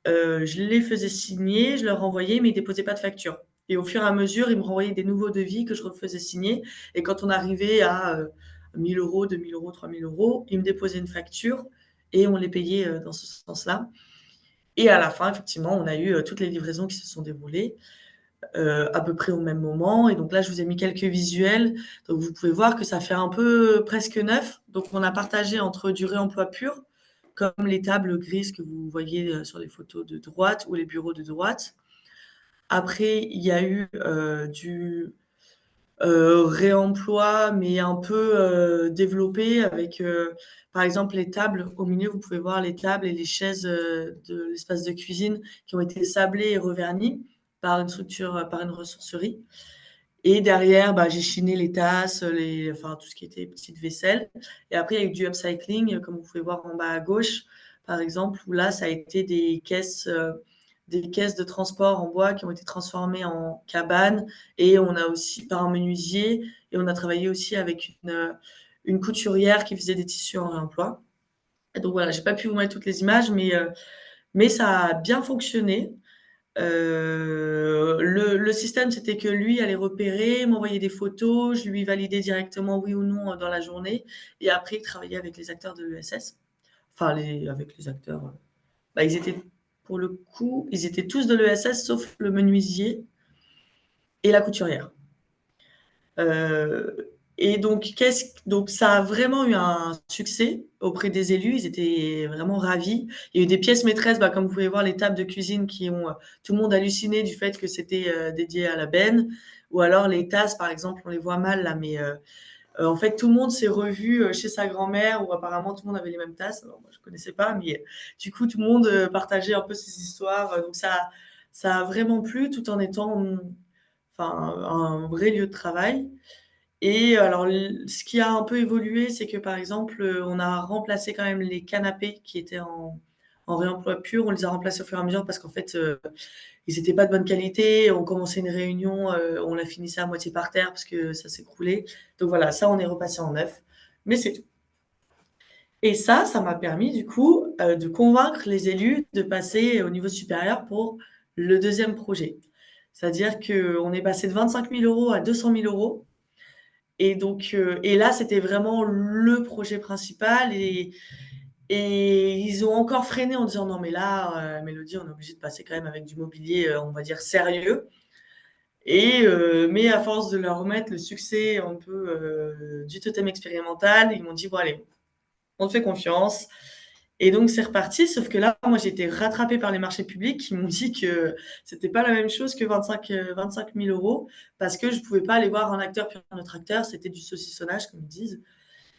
Speaker 5: je les faisais signer, je leur renvoyais, mais ils ne déposaient pas de facture. Et au fur et à mesure, ils me renvoyaient des nouveaux devis que je refaisais signer. Et quand on arrivait à 1 000 euros, 2 000 euros, 3 000 euros, ils me déposaient une facture et on les payait dans ce sens-là. Et à la fin, effectivement, on a eu toutes les livraisons qui se sont déroulées à peu près au même moment. Et donc là, je vous ai mis quelques visuels. Donc vous pouvez voir que ça fait un peu presque neuf. Donc on a partagé entre du réemploi pur, comme les tables grises que vous voyez sur les photos de droite ou les bureaux de droite. Après, il y a eu réemploi, mais un peu développé avec, par exemple, les tables. Au milieu, vous pouvez voir les tables et les chaises de l'espace de cuisine qui ont été sablées et revernies par une structure, par une ressourcerie. Et derrière, j'ai chiné les tasses, enfin, tout ce qui était petite vaisselle. Et après, il y a eu du upcycling, comme vous pouvez voir en bas à gauche, par exemple, où là, ça a été des caisses de transport en bois qui ont été transformées en cabanes. Et on a aussi, par un menuisier, et on a travaillé aussi avec une couturière qui faisait des tissus en réemploi. Et donc voilà, j'ai pas pu vous mettre toutes les images, mais ça a bien fonctionné. Le système, c'était que lui allait repérer, m'envoyer des photos, je lui validais directement oui ou non dans la journée. Et après, il travaillait avec les acteurs de l'ESS. Enfin, avec les acteurs. Ils étaient, pour le coup, ils étaient tous de l'ESS, sauf le menuisier et la couturière. Et donc, ça a vraiment eu un succès auprès des élus. Ils étaient vraiment ravis. Il y a eu des pièces maîtresses, comme vous pouvez voir, les tables de cuisine qui ont tout le monde halluciné du fait que c'était dédié à la benne. Ou alors les tasses, par exemple, on les voit mal là, mais en fait, tout le monde s'est revu chez sa grand-mère où apparemment tout le monde avait les mêmes tasses. Alors, moi, je ne connaissais pas, mais du coup, tout le monde partageait un peu ses histoires. Donc, ça a vraiment plu tout en étant un vrai lieu de travail. Et alors, ce qui a un peu évolué, c'est que par exemple, on a remplacé quand même les canapés qui étaient en réemploi pur. On les a remplacés au fur et à mesure parce qu'en fait, ils n'étaient pas de bonne qualité. On commençait une réunion, on la finissait à moitié par terre parce que ça s'écroulait. Donc voilà, ça, on est repassé en neuf. Mais c'est tout. Et ça m'a permis du coup de convaincre les élus de passer au niveau supérieur pour le deuxième projet. C'est-à-dire qu'on est passé de 25 000 € à 200 000 €. Et donc, là, c'était vraiment le projet principal. Et ils ont encore freiné en disant non, mais là, Mélodie, on est obligé de passer quand même avec du mobilier, on va dire sérieux. Mais à force de leur remettre le succès un peu du totem expérimental, ils m'ont dit bon, allez, on te fait confiance. Et donc, c'est reparti. Sauf que là, moi, j'ai été rattrapée par les marchés publics qui m'ont dit que c'était pas la même chose que 25 000 € parce que je pouvais pas aller voir un acteur puis un autre acteur. C'était du saucissonnage, comme ils disent.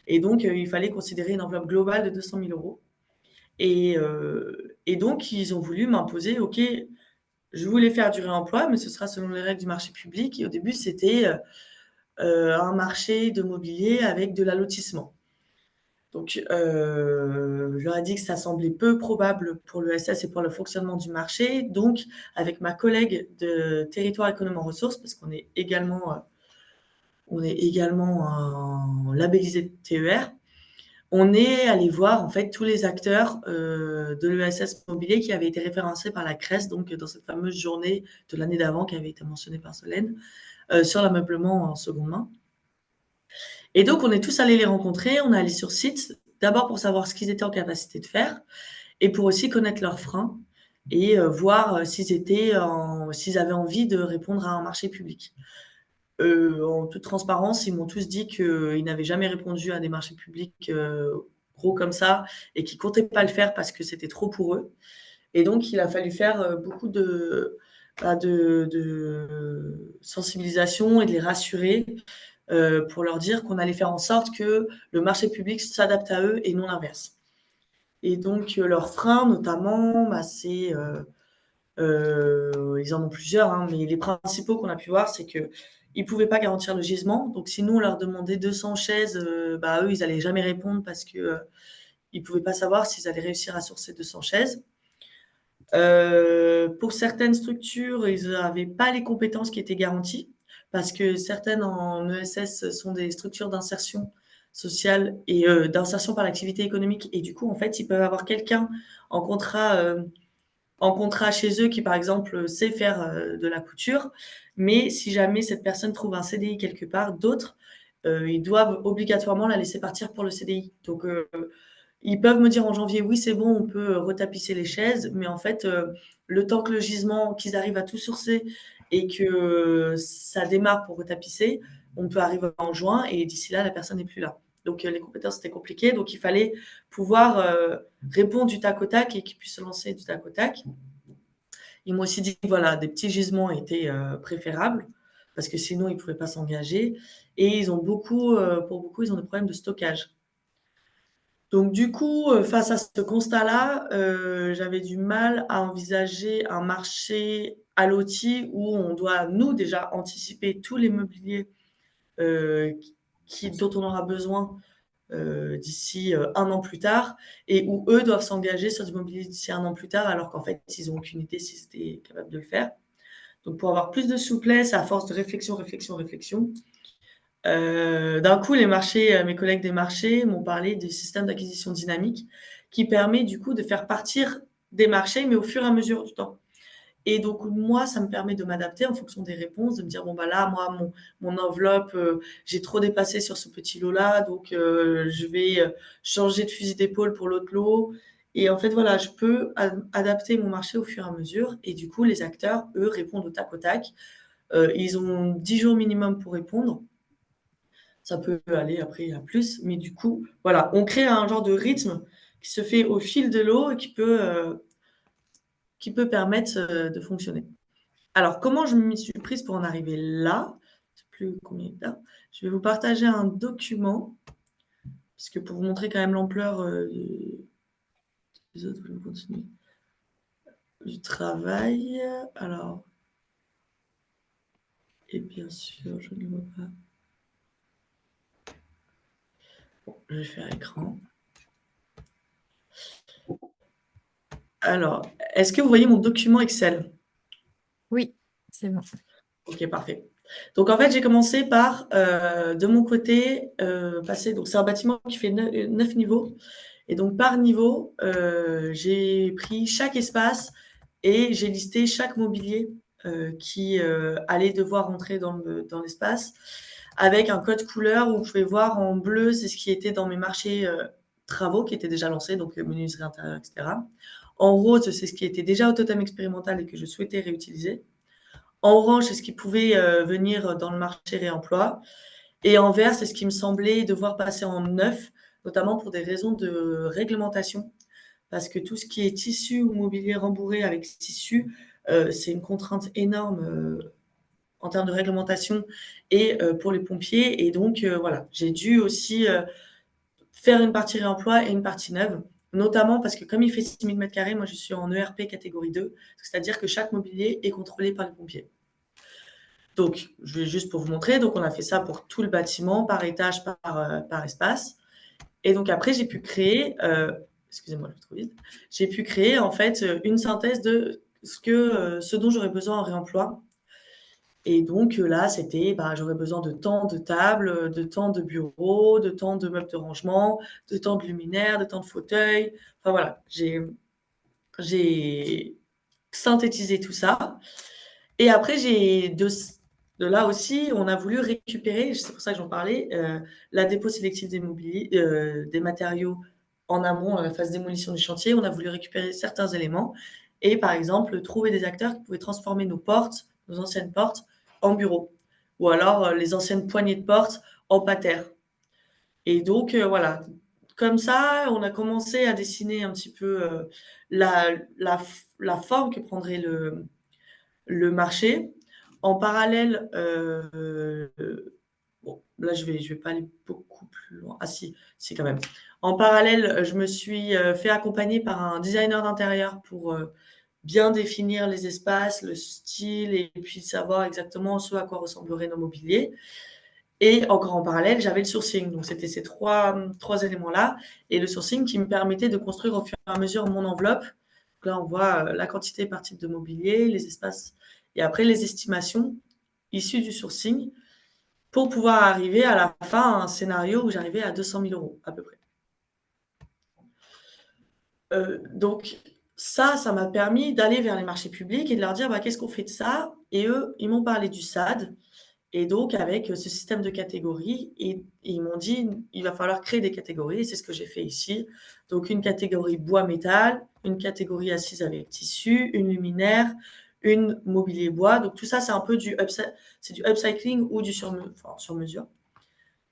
Speaker 5: Et donc, il fallait considérer une enveloppe globale de 200 000 €. Et donc, ils ont voulu m'imposer, OK, je voulais faire du réemploi, mais ce sera selon les règles du marché public. Et au début, c'était un marché de mobilier avec de l'allotissement. Donc, je leur ai dit que ça semblait peu probable pour l'ESS et pour le fonctionnement du marché. Donc, avec ma collègue de Territoire Économie Ressources, parce qu'on est également labellisé TER, on est allé voir en fait tous les acteurs de l'ESS Mobilier qui avaient été référencés par la CRES, donc dans cette fameuse journée de l'année d'avant qui avait été mentionnée par Solène, sur l'ameublement en seconde main. Et donc, on est tous allés les rencontrer, on est allé sur site, d'abord pour savoir ce qu'ils étaient en capacité de faire, et pour aussi connaître leurs freins et voir s'ils avaient envie de répondre à un marché public. En toute transparence, ils m'ont tous dit qu'ils n'avaient jamais répondu à des marchés publics gros comme ça et qu'ils ne comptaient pas le faire parce que c'était trop pour eux. Et donc, il a fallu faire beaucoup de sensibilisation et de les rassurer pour leur dire qu'on allait faire en sorte que le marché public s'adapte à eux et non l'inverse. Et donc, leurs freins, notamment, c'est... ils en ont plusieurs, hein, mais les principaux qu'on a pu voir, c'est qu'ils ne pouvaient pas garantir le gisement. Donc, si nous, on leur demandait 200 chaises, eux, ils n'allaient jamais répondre parce qu'ils ne pouvaient pas savoir s'ils allaient réussir à sourcer 200 chaises. Pour certaines structures, ils n'avaient pas les compétences qui étaient garanties parce que certaines en ESS sont des structures d'insertion sociale et d'insertion par l'activité économique. Et du coup, en fait, ils peuvent avoir quelqu'un en contrat chez eux qui, par exemple, sait faire de la couture. Mais si jamais cette personne trouve un CDI quelque part, d'autres, ils doivent obligatoirement la laisser partir pour le CDI. Donc, ils peuvent me dire en janvier, oui, c'est bon, on peut retapisser les chaises. Mais en fait, le temps que le gisement, qu'ils arrivent à tout sourcer et que ça démarre pour retapisser, on peut arriver en juin et d'ici là, la personne n'est plus là. Donc, les compétences, c'était compliqué. Donc, il fallait pouvoir répondre du tac au tac et qu'ils puissent se lancer du tac au tac. Ils m'ont aussi dit que voilà, des petits gisements étaient préférables parce que sinon, ils ne pouvaient pas s'engager. Et ils ont pour beaucoup, ils ont des problèmes de stockage. Donc du coup, face à ce constat-là, j'avais du mal à envisager un marché à l'outil où on doit, nous, déjà anticiper tous les mobiliers dont on aura besoin d'ici 1 an plus tard, et où eux doivent s'engager sur du mobilier d'ici 1 an plus tard, alors qu'en fait, ils n'ont aucune idée s'ils étaient capables de le faire. Donc pour avoir plus de souplesse, à force de réflexion, d'un coup, mes collègues des marchés m'ont parlé du système d'acquisition dynamique qui permet du coup de faire partir des marchés, mais au fur et à mesure du temps. Et donc, moi, ça me permet de m'adapter en fonction des réponses, de me dire, bon, bah là, moi, mon enveloppe, j'ai trop dépassé sur ce petit lot-là, donc je vais changer de fusil d'épaule pour l'autre lot. Et en fait, voilà, je peux adapter mon marché au fur et à mesure. Et du coup, les acteurs, eux, répondent au tac au tac. Ils ont 10 jours minimum pour répondre. Ça peut aller après à plus, mais du coup, voilà, on crée un genre de rythme qui se fait au fil de l'eau et qui peut permettre de fonctionner. Alors, comment je m'y suis prise pour en arriver là? Je ne sais plus combien d'heures. Je vais vous partager un document, parce que pour vous montrer quand même l'ampleur des autres, je vais continuer. Du travail. Alors, et bien sûr, je ne le vois pas. Bon, je vais faire écran. Alors, est-ce que vous voyez mon document Excel?
Speaker 1: Oui, c'est bon.
Speaker 5: Ok, parfait. Donc, en fait, j'ai commencé par, de mon côté, passer. Donc, c'est un bâtiment qui fait 9 niveaux. Et donc, par niveau, j'ai pris chaque espace et j'ai listé chaque mobilier qui allait devoir rentrer dans l'espace avec un code couleur où vous pouvez voir en bleu, c'est ce qui était dans mes marchés travaux qui étaient déjà lancés, donc menuiserie intérieure, etc. En rose, c'est ce qui était déjà au totem expérimental et que je souhaitais réutiliser. En orange, c'est ce qui pouvait venir dans le marché réemploi. Et en vert, c'est ce qui me semblait devoir passer en neuf, notamment pour des raisons de réglementation. Parce que tout ce qui est tissu ou mobilier rembourré avec tissu, c'est une contrainte énorme en termes de réglementation et pour les pompiers. Et donc, voilà, j'ai dû aussi faire une partie réemploi et une partie neuve. Notamment parce que comme il fait 6000 m², moi je suis en ERP catégorie 2, c'est-à-dire que chaque mobilier est contrôlé par les pompiers. Donc, je vais juste pour vous montrer. Donc, on a fait ça pour tout le bâtiment, par étage, par espace. Et donc, après, j'ai pu créer, excusez-moi, je vais trop vite. J'ai pu créer, en fait, une synthèse de ce dont j'aurais besoin en réemploi. Et donc, là, c'était, j'aurais besoin de tant de tables, de tant de bureaux, de tant de meubles de rangement, de tant de luminaires, de tant de fauteuils. Enfin, voilà, j'ai synthétisé tout ça. Et après, de là aussi, on a voulu récupérer, c'est pour ça que j'en parlais, la dépôt sélective des matériaux en amont, à la phase démolition du chantier. On a voulu récupérer certains éléments et, par exemple, trouver des acteurs qui pouvaient transformer nos anciennes portes, en bureaux. Ou alors les anciennes poignées de porte en patère. Et donc, voilà. Comme ça, on a commencé à dessiner un petit peu la forme que prendrait le marché. En parallèle, bon, là, je vais pas aller beaucoup plus loin. Ah si quand même. En parallèle, je me suis fait accompagner par un designer d'intérieur pour bien définir les espaces, le style et puis savoir exactement ce à quoi ressembleraient nos mobiliers. Et encore en parallèle, j'avais le sourcing. Donc, c'était ces trois éléments-là. Et le sourcing qui me permettait de construire au fur et à mesure mon enveloppe. Donc là, on voit la quantité par type de mobilier, les espaces et après les estimations issues du sourcing pour pouvoir arriver à la fin à un scénario où j'arrivais à 200 000 € à peu près. Donc, ça m'a permis d'aller vers les marchés publics et de leur dire qu'est-ce qu'on fait de ça? Et eux, ils m'ont parlé du SAD. Et donc, avec ce système de catégories, et ils m'ont dit, il va falloir créer des catégories, et c'est ce que j'ai fait ici. Donc, une catégorie bois-métal, une catégorie assise avec tissu, une luminaire, une mobilier bois. Donc, tout ça, c'est un peu du upcycling ou du sur-mesure.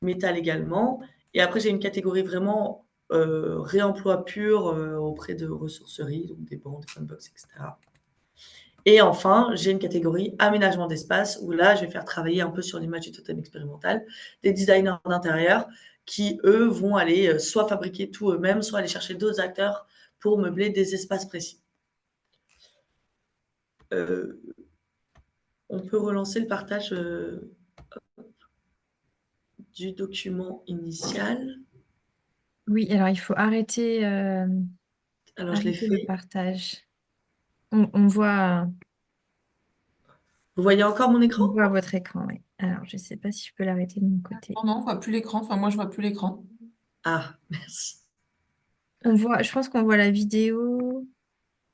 Speaker 5: Métal également. Et après, j'ai une catégorie vraiment réemploi pur auprès de ressourceries, donc des bancs, des funbox, etc. Et enfin, j'ai une catégorie aménagement d'espace où là, je vais faire travailler un peu sur l'image du totem expérimental des designers d'intérieur qui, eux, vont aller soit fabriquer tout eux-mêmes, soit aller chercher d'autres acteurs pour meubler des espaces précis. On peut relancer le partage du document initial.
Speaker 1: Oui, alors il faut arrêter,
Speaker 5: Alors, je l'ai
Speaker 1: arrêter le
Speaker 5: fait.
Speaker 1: partage. On voit,
Speaker 5: Vous voyez encore mon
Speaker 1: on
Speaker 5: écran?
Speaker 1: voit votre écran, oui. Alors, je ne sais pas si je peux l'arrêter de mon côté.
Speaker 7: Non, on voit plus l'écran. Enfin, moi, je vois plus l'écran.
Speaker 5: Ah, merci.
Speaker 1: Je pense qu'on voit la vidéo.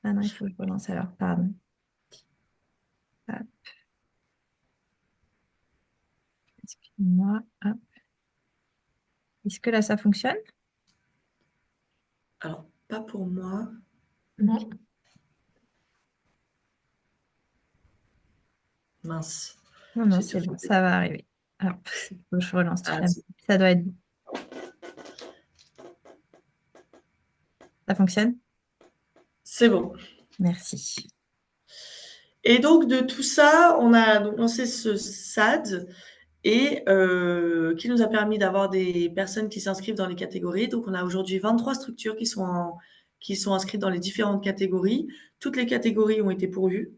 Speaker 1: Ah non, il faut que je relance alors, pardon. Hop. Excusez-moi. Hop. Est-ce que là, ça fonctionne?
Speaker 5: Alors, pas pour moi.
Speaker 7: Non.
Speaker 5: Mince.
Speaker 1: Non, non,
Speaker 5: J'ai
Speaker 1: c'est
Speaker 5: tout
Speaker 1: bon,
Speaker 5: fait.
Speaker 1: ça va arriver. Hop, je relance tout
Speaker 5: Ah,
Speaker 1: ça. Ça doit être bon. Ça fonctionne?
Speaker 5: c'est bon.
Speaker 1: Merci.
Speaker 5: Et donc, de tout ça, on a donc lancé ce SAD et qui nous a permis d'avoir des personnes qui s'inscrivent dans les catégories. Donc, on a aujourd'hui 23 structures qui sont inscrites dans les différentes catégories. Toutes les catégories ont été pourvues.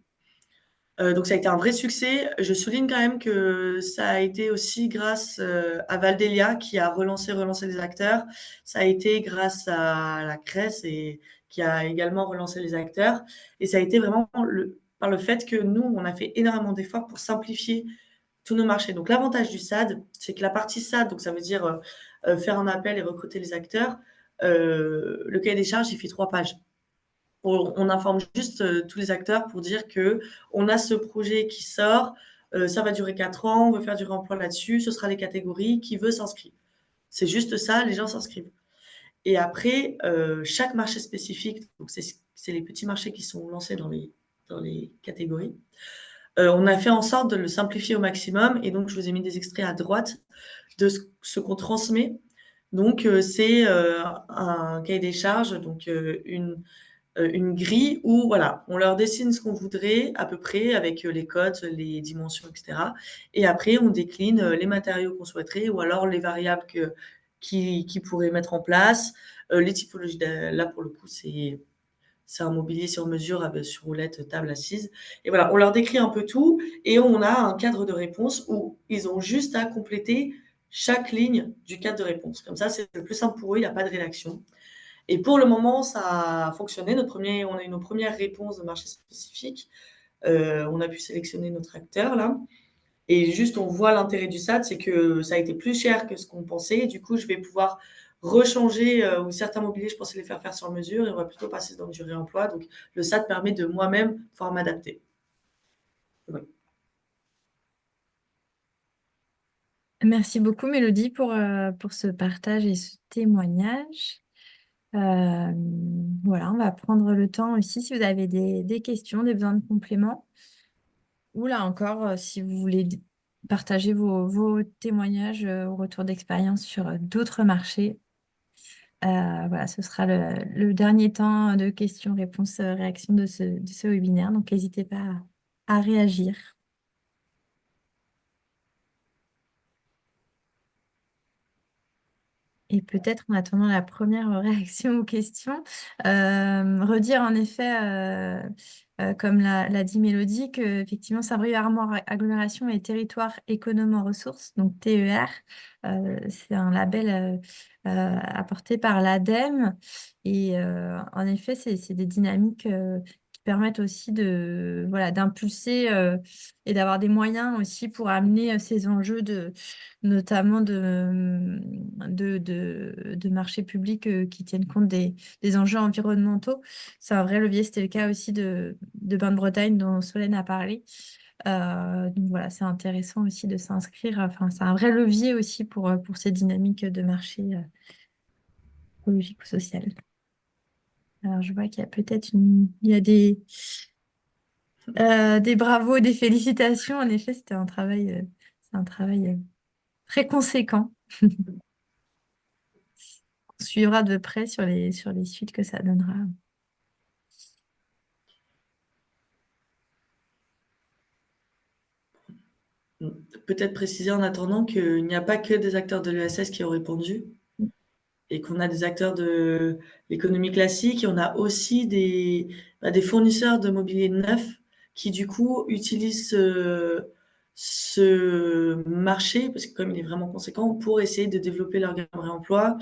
Speaker 5: Donc, ça a été un vrai succès. Je souligne quand même que ça a été aussi grâce à Valdelia qui a relancé les acteurs. Ça a été grâce à la CRES et qui a également relancé les acteurs. Et ça a été vraiment par le fait que nous, on a fait énormément d'efforts pour simplifier tous nos marchés. Donc, l'avantage du SAD, c'est que la partie SAD, donc ça veut dire faire un appel et recruter les acteurs, le cahier des charges, il fait 3 pages. On informe juste tous les acteurs pour dire que on a ce projet qui sort, ça va durer 4 ans, on veut faire du réemploi là-dessus, ce sera les catégories, qui veut s'inscrire. C'est juste ça, les gens s'inscrivent. Et après, chaque marché spécifique, donc c'est les petits marchés qui sont lancés dans les catégories, on a fait en sorte de le simplifier au maximum. Et donc, je vous ai mis des extraits à droite de ce qu'on transmet. Donc, c'est un cahier des charges, donc une grille où voilà, on leur dessine ce qu'on voudrait à peu près avec les codes, les dimensions, etc. Et après, on décline les matériaux qu'on souhaiterait ou alors les variables qui pourraient mettre en place. Les typologies, là pour le coup, c'est un mobilier sur mesure sur roulette, table assise. Et voilà, on leur décrit un peu tout et on a un cadre de réponse où ils ont juste à compléter chaque ligne du cadre de réponse. Comme ça, c'est le plus simple pour eux, il n'y a pas de rédaction. Et pour le moment, ça a fonctionné. On a eu nos premières réponses de marché spécifique. On a pu sélectionner notre acteur là. Et juste, on voit l'intérêt du SAD, c'est que ça a été plus cher que ce qu'on pensait. Et du coup, je vais pouvoir rechanger ou certains mobiliers, je pensais les faire sur mesure et on va plutôt passer dans du réemploi. Donc, le SAD permet de moi-même pouvoir m'adapter. Voilà.
Speaker 1: Merci beaucoup, Mélodie, pour ce partage et ce témoignage. Voilà, on va prendre le temps aussi si vous avez des questions, des besoins de compléments. Ou là encore, si vous voulez partager vos témoignages au retour d'expérience sur d'autres marchés. Voilà, ce sera le dernier temps de questions, réponses, réactions de ce webinaire. Donc, n'hésitez pas à réagir. Et peut-être en attendant la première réaction aux questions, redire en effet, comme l'a dit Mélodie, que effectivement Saint-Brieuc Armor Agglomération et Territoire Économe en Ressources, donc TER, c'est un label apporté par l'ADEME. Et en effet, c'est des dynamiques qui permettent aussi d'impulser et d'avoir des moyens aussi pour amener ces enjeux notamment de marchés publics qui tiennent compte des enjeux environnementaux. C'est un vrai levier. C'était le cas aussi de Bain de Bretagne dont Solène a parlé. Donc voilà, c'est intéressant aussi de s'inscrire. Enfin, c'est un vrai levier aussi pour ces dynamiques de marché écologique ou social. Alors, je vois qu'il y a peut-être des bravos, des félicitations. En effet, c'est un travail très conséquent. On suivra de près sur les suites que ça donnera.
Speaker 5: peut-être préciser en attendant qu'il n'y a pas que des acteurs de l'ESS qui ont répondu et qu'on a des acteurs de l'économie classique et on a aussi des fournisseurs de mobilier neuf qui du coup utilisent ce marché, parce que comme il est vraiment conséquent, pour essayer de développer leur gamme réemploi.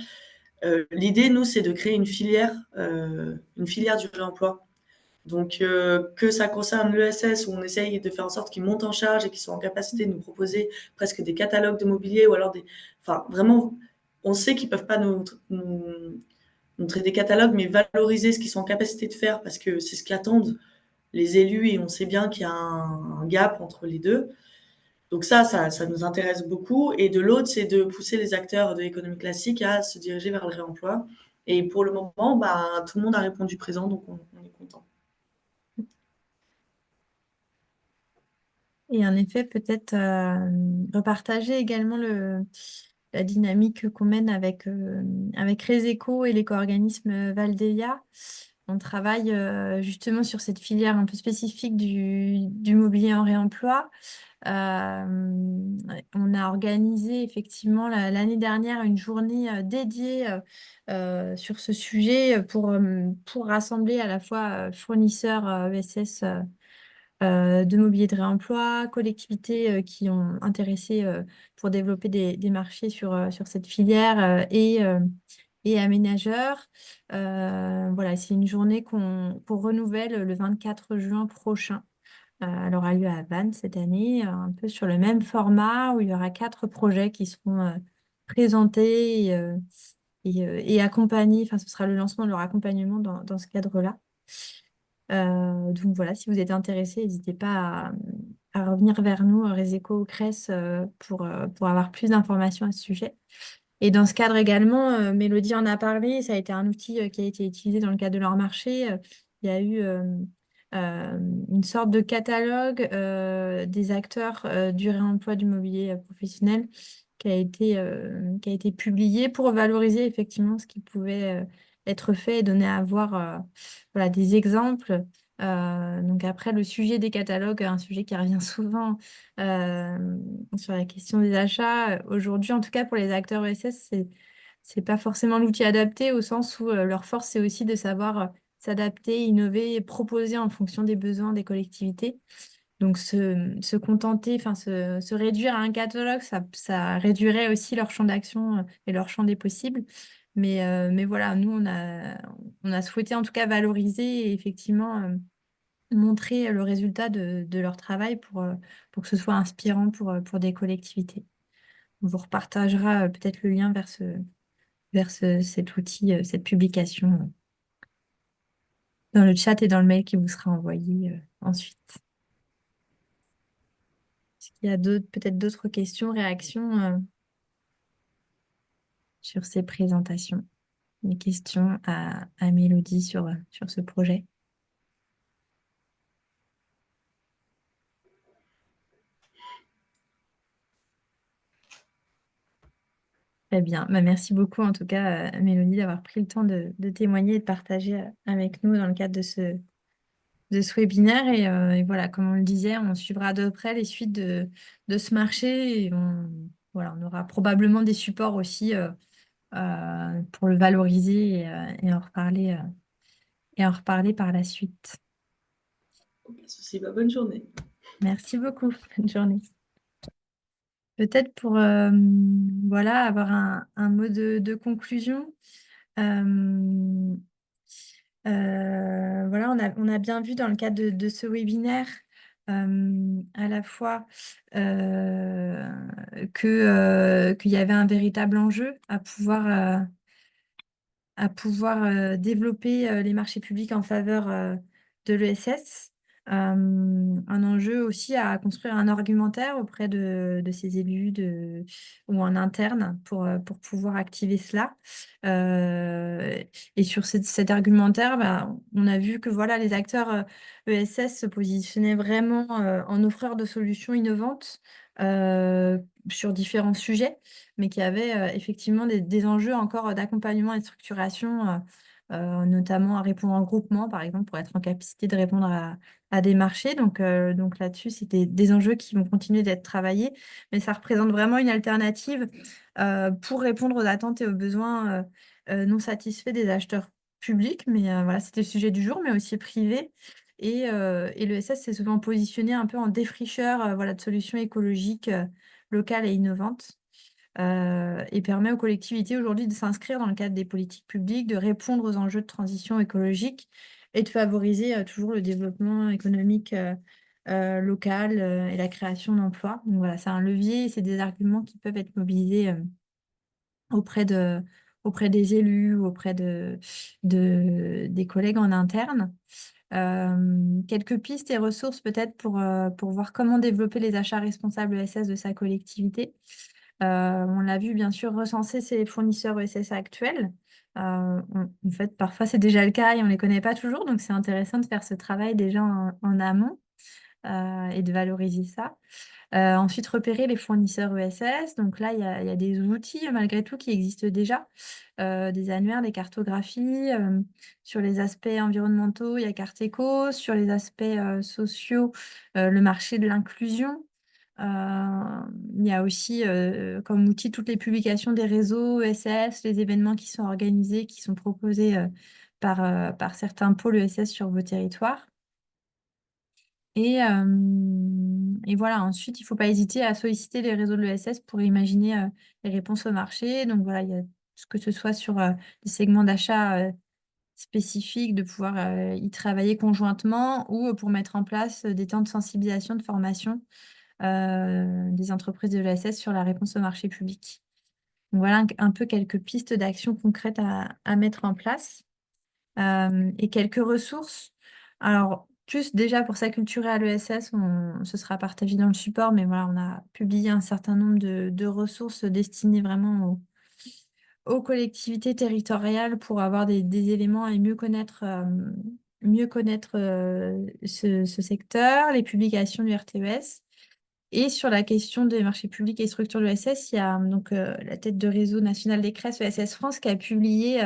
Speaker 5: L'idée, nous, c'est de créer une filière du réemploi. Donc, que ça concerne l'ESS, où on essaye de faire en sorte qu'ils montent en charge et qu'ils soient en capacité de nous proposer presque des catalogues de mobilier ou alors enfin, vraiment, on sait qu'ils ne peuvent pas nous montrer des catalogues, mais valoriser ce qu'ils sont en capacité de faire parce que c'est ce qu'attendent les élus et on sait bien qu'il y a un gap entre les deux. Donc ça nous intéresse beaucoup. Et de l'autre, c'est de pousser les acteurs de l'économie classique à se diriger vers le réemploi. Et pour le moment, tout le monde a répondu présent, donc on est content.
Speaker 1: Et en effet, peut-être repartager également la dynamique qu'on mène avec Reseco et l'éco-organisme Valdeia. On travaille justement sur cette filière un peu spécifique du mobilier en réemploi. On a organisé effectivement l'année dernière une journée dédiée sur ce sujet pour rassembler à la fois fournisseurs ESS de mobilier de réemploi, collectivités qui ont intéressé pour développer des marchés sur cette filière et aménageurs. Voilà, c'est une journée qu'on renouvelle le 24 juin prochain. Elle aura lieu à Vannes cette année, un peu sur le même format où il y aura 4 projets qui seront présentés et accompagnés. Enfin, ce sera le lancement de leur accompagnement dans ce cadre-là. Donc voilà, si vous êtes intéressé, n'hésitez pas à revenir vers nous, Reseco ou CRES, pour avoir plus d'informations à ce sujet. Et dans ce cadre également, Mélodie en a parlé, ça a été un outil qui a été utilisé dans le cadre de leur marché. Il y a eu une sorte de catalogue des acteurs du réemploi du mobilier professionnel qui a été publié pour valoriser effectivement ce qui pouvait être fait et donner à voir voilà, des exemples. Donc après, le sujet des catalogues, un sujet qui revient souvent sur la question des achats. Aujourd'hui, en tout cas pour les acteurs ESS, c'est pas forcément l'outil adapté au sens où leur force, c'est aussi de savoir s'adapter, innover et proposer en fonction des besoins des collectivités. Donc se contenter, enfin se réduire à un catalogue, ça réduirait aussi leur champ d'action et leur champ des possibles. Mais voilà, nous, on a souhaité en tout cas valoriser et effectivement montrer le résultat de leur travail pour que ce soit inspirant pour des collectivités. On vous repartagera peut-être le lien vers cet outil, cette publication dans le chat et dans le mail qui vous sera envoyé ensuite. Est-ce qu'il y a peut-être d'autres questions, réactions sur ces présentations? Des questions à Mélodie sur ce projet? Très bien. Merci beaucoup en tout cas, Mélodie, d'avoir pris le temps de témoigner et de partager avec nous dans le cadre de ce webinaire. Et voilà, comme on le disait, on suivra de près les suites de ce marché. Et voilà, on aura probablement des supports aussi pour le valoriser et en reparler par la suite.
Speaker 5: Pas de souci, bonne journée.
Speaker 1: Merci beaucoup. Bonne journée. Peut-être pour voilà, avoir un mot de conclusion. Voilà, on a bien vu dans le cadre de ce webinaire à la fois qu'il y avait un véritable enjeu à pouvoir développer les marchés publics en faveur de l'ESS. Un enjeu aussi à construire un argumentaire auprès de ces élus ou en interne pour pouvoir activer cela. Et sur cet argumentaire, on a vu que voilà, les acteurs ESS se positionnaient vraiment en offreurs de solutions innovantes sur différents sujets, mais qui avaient effectivement des enjeux encore d'accompagnement et de structuration notamment à répondre en groupement, par exemple, pour être en capacité de répondre à des marchés. Donc là-dessus, c'est des enjeux qui vont continuer d'être travaillés, mais ça représente vraiment une alternative pour répondre aux attentes et aux besoins non satisfaits des acheteurs publics. Mais voilà, c'était le sujet du jour, mais aussi privé. Et l'ESS s'est souvent positionné un peu en défricheur voilà, de solutions écologiques locales et innovantes et permet aux collectivités aujourd'hui de s'inscrire dans le cadre des politiques publiques, de répondre aux enjeux de transition écologique et de favoriser toujours le développement économique local et la création d'emplois. Donc voilà, c'est un levier et c'est des arguments qui peuvent être mobilisés auprès auprès des élus, auprès des collègues en interne. Quelques pistes et ressources peut-être pour voir comment développer les achats responsables ESS de sa collectivité. On l'a vu, bien sûr, recenser ses fournisseurs ESS actuels. En fait, parfois, c'est déjà le cas et on ne les connaît pas toujours. Donc, c'est intéressant de faire ce travail déjà en amont et de valoriser ça. Ensuite, repérer les fournisseurs ESS. Donc là, il y a des outils, malgré tout, qui existent déjà. Des annuaires, des cartographies. Sur les aspects environnementaux, il y a Carteco. Sur les aspects sociaux, le marché de l'inclusion. Il y a aussi comme outil toutes les publications des réseaux ESS, les événements qui sont organisés, qui sont proposés par certains pôles ESS sur vos territoires. Et voilà, ensuite, il ne faut pas hésiter à solliciter les réseaux de l'ESS pour imaginer les réponses au marché. Donc voilà, il y a que ce soit sur des segments d'achat spécifiques, de pouvoir y travailler conjointement ou pour mettre en place des temps de sensibilisation, de formation des entreprises de l'ESS sur la réponse au marché public. Donc voilà un peu quelques pistes d'action concrètes à mettre en place et quelques ressources. Alors, plus déjà pour s'acculturer à l'ESS, ce sera partagé dans le support, mais voilà, on a publié un certain nombre de ressources destinées vraiment aux collectivités territoriales pour avoir des éléments et mieux connaître ce secteur, les publications du RTES. Et sur la question des marchés publics et structures de l'ESS, il y a donc la tête de réseau national des CRES, ESS France, qui a publié,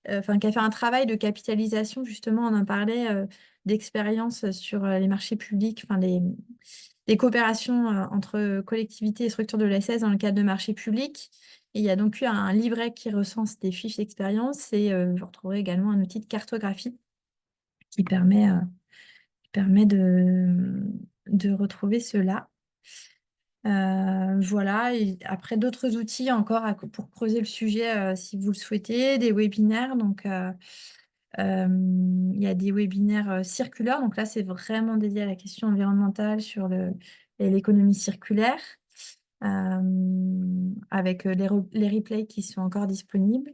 Speaker 1: enfin, qui a fait un travail de capitalisation, justement, on en parlait, d'expérience sur les marchés publics, enfin, les coopérations entre collectivités et structures de l'ESS dans le cadre de marchés publics. Et il y a donc eu un livret qui recense des fiches d'expérience et vous retrouverez également un outil de cartographie qui permet de retrouver cela. Voilà, et après d'autres outils encore pour creuser le sujet si vous le souhaitez, des webinaires. Donc, il y a des webinaires circulaires. Donc là, c'est vraiment dédié à la question environnementale sur l'économie circulaire, avec les replays qui sont encore disponibles.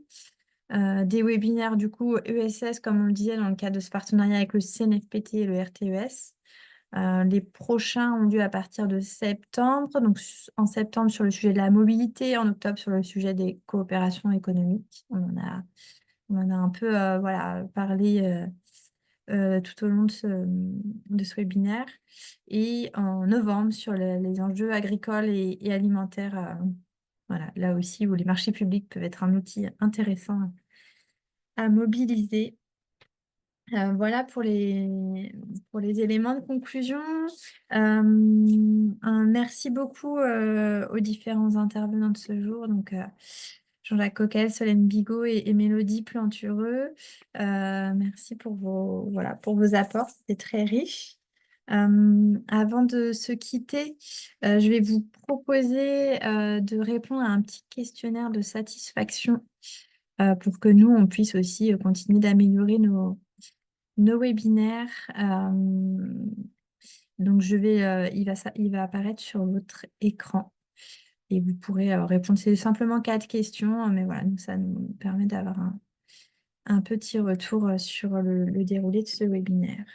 Speaker 1: Des webinaires du coup ESS, comme on le disait, dans le cadre de ce partenariat avec le CNFPT et le RTES. Les prochains ont lieu à partir de septembre, donc en septembre sur le sujet de la mobilité, en octobre sur le sujet des coopérations économiques. On en a un peu voilà, parlé tout au long de ce webinaire. Et en novembre sur les enjeux agricoles et alimentaires, voilà, là aussi où les marchés publics peuvent être un outil intéressant à mobiliser. Voilà pour les éléments de conclusion. Un merci beaucoup aux différents intervenants de ce jour, donc Jean-Jacques Coquel, Solène Bigot et Mélodie Plantureux. Merci voilà, pour vos apports, c'était très riche. Avant de se quitter, je vais vous proposer de répondre à un petit questionnaire de satisfaction pour que nous, on puisse aussi continuer d'améliorer nos webinaires. Donc, il va apparaître sur votre écran et vous pourrez répondre. C'est simplement 4 questions, hein, mais voilà, ça nous permet d'avoir un petit retour sur le déroulé de ce webinaire.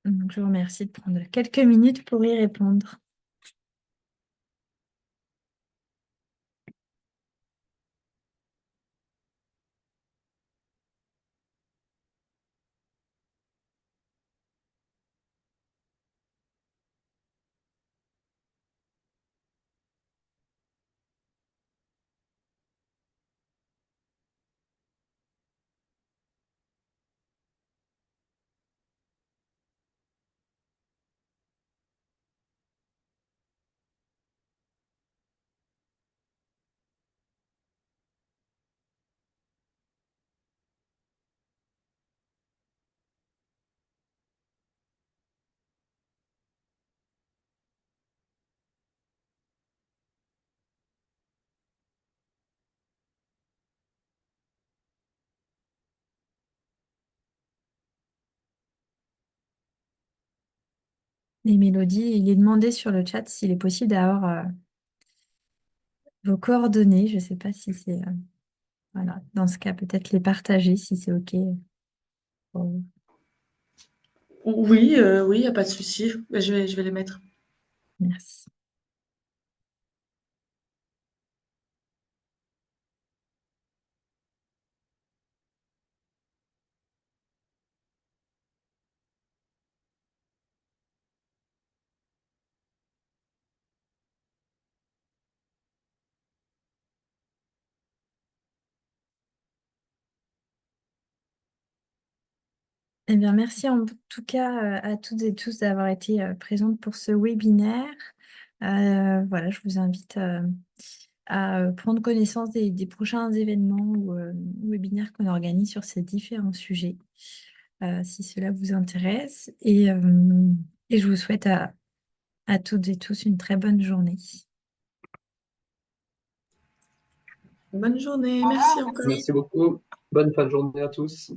Speaker 1: Donc, je vous remercie de prendre quelques minutes pour y répondre. Et Mélodie, il est demandé sur le chat s'il est possible d'avoir vos coordonnées. Je ne sais pas si c'est... voilà. Dans ce cas, peut-être les partager si c'est OK. pour vous.
Speaker 5: Oui, oui, il n'y a pas de souci. Je vais les mettre.
Speaker 1: Merci. Eh bien, merci en tout cas à toutes et tous d'avoir été présentes pour ce webinaire. Voilà, je vous invite à prendre connaissance des prochains événements ou webinaires qu'on organise sur ces différents sujets, si cela vous intéresse. Et je vous souhaite à toutes et tous une très bonne journée.
Speaker 5: Bonne journée, merci encore.
Speaker 3: Merci beaucoup. Bonne fin de journée à tous.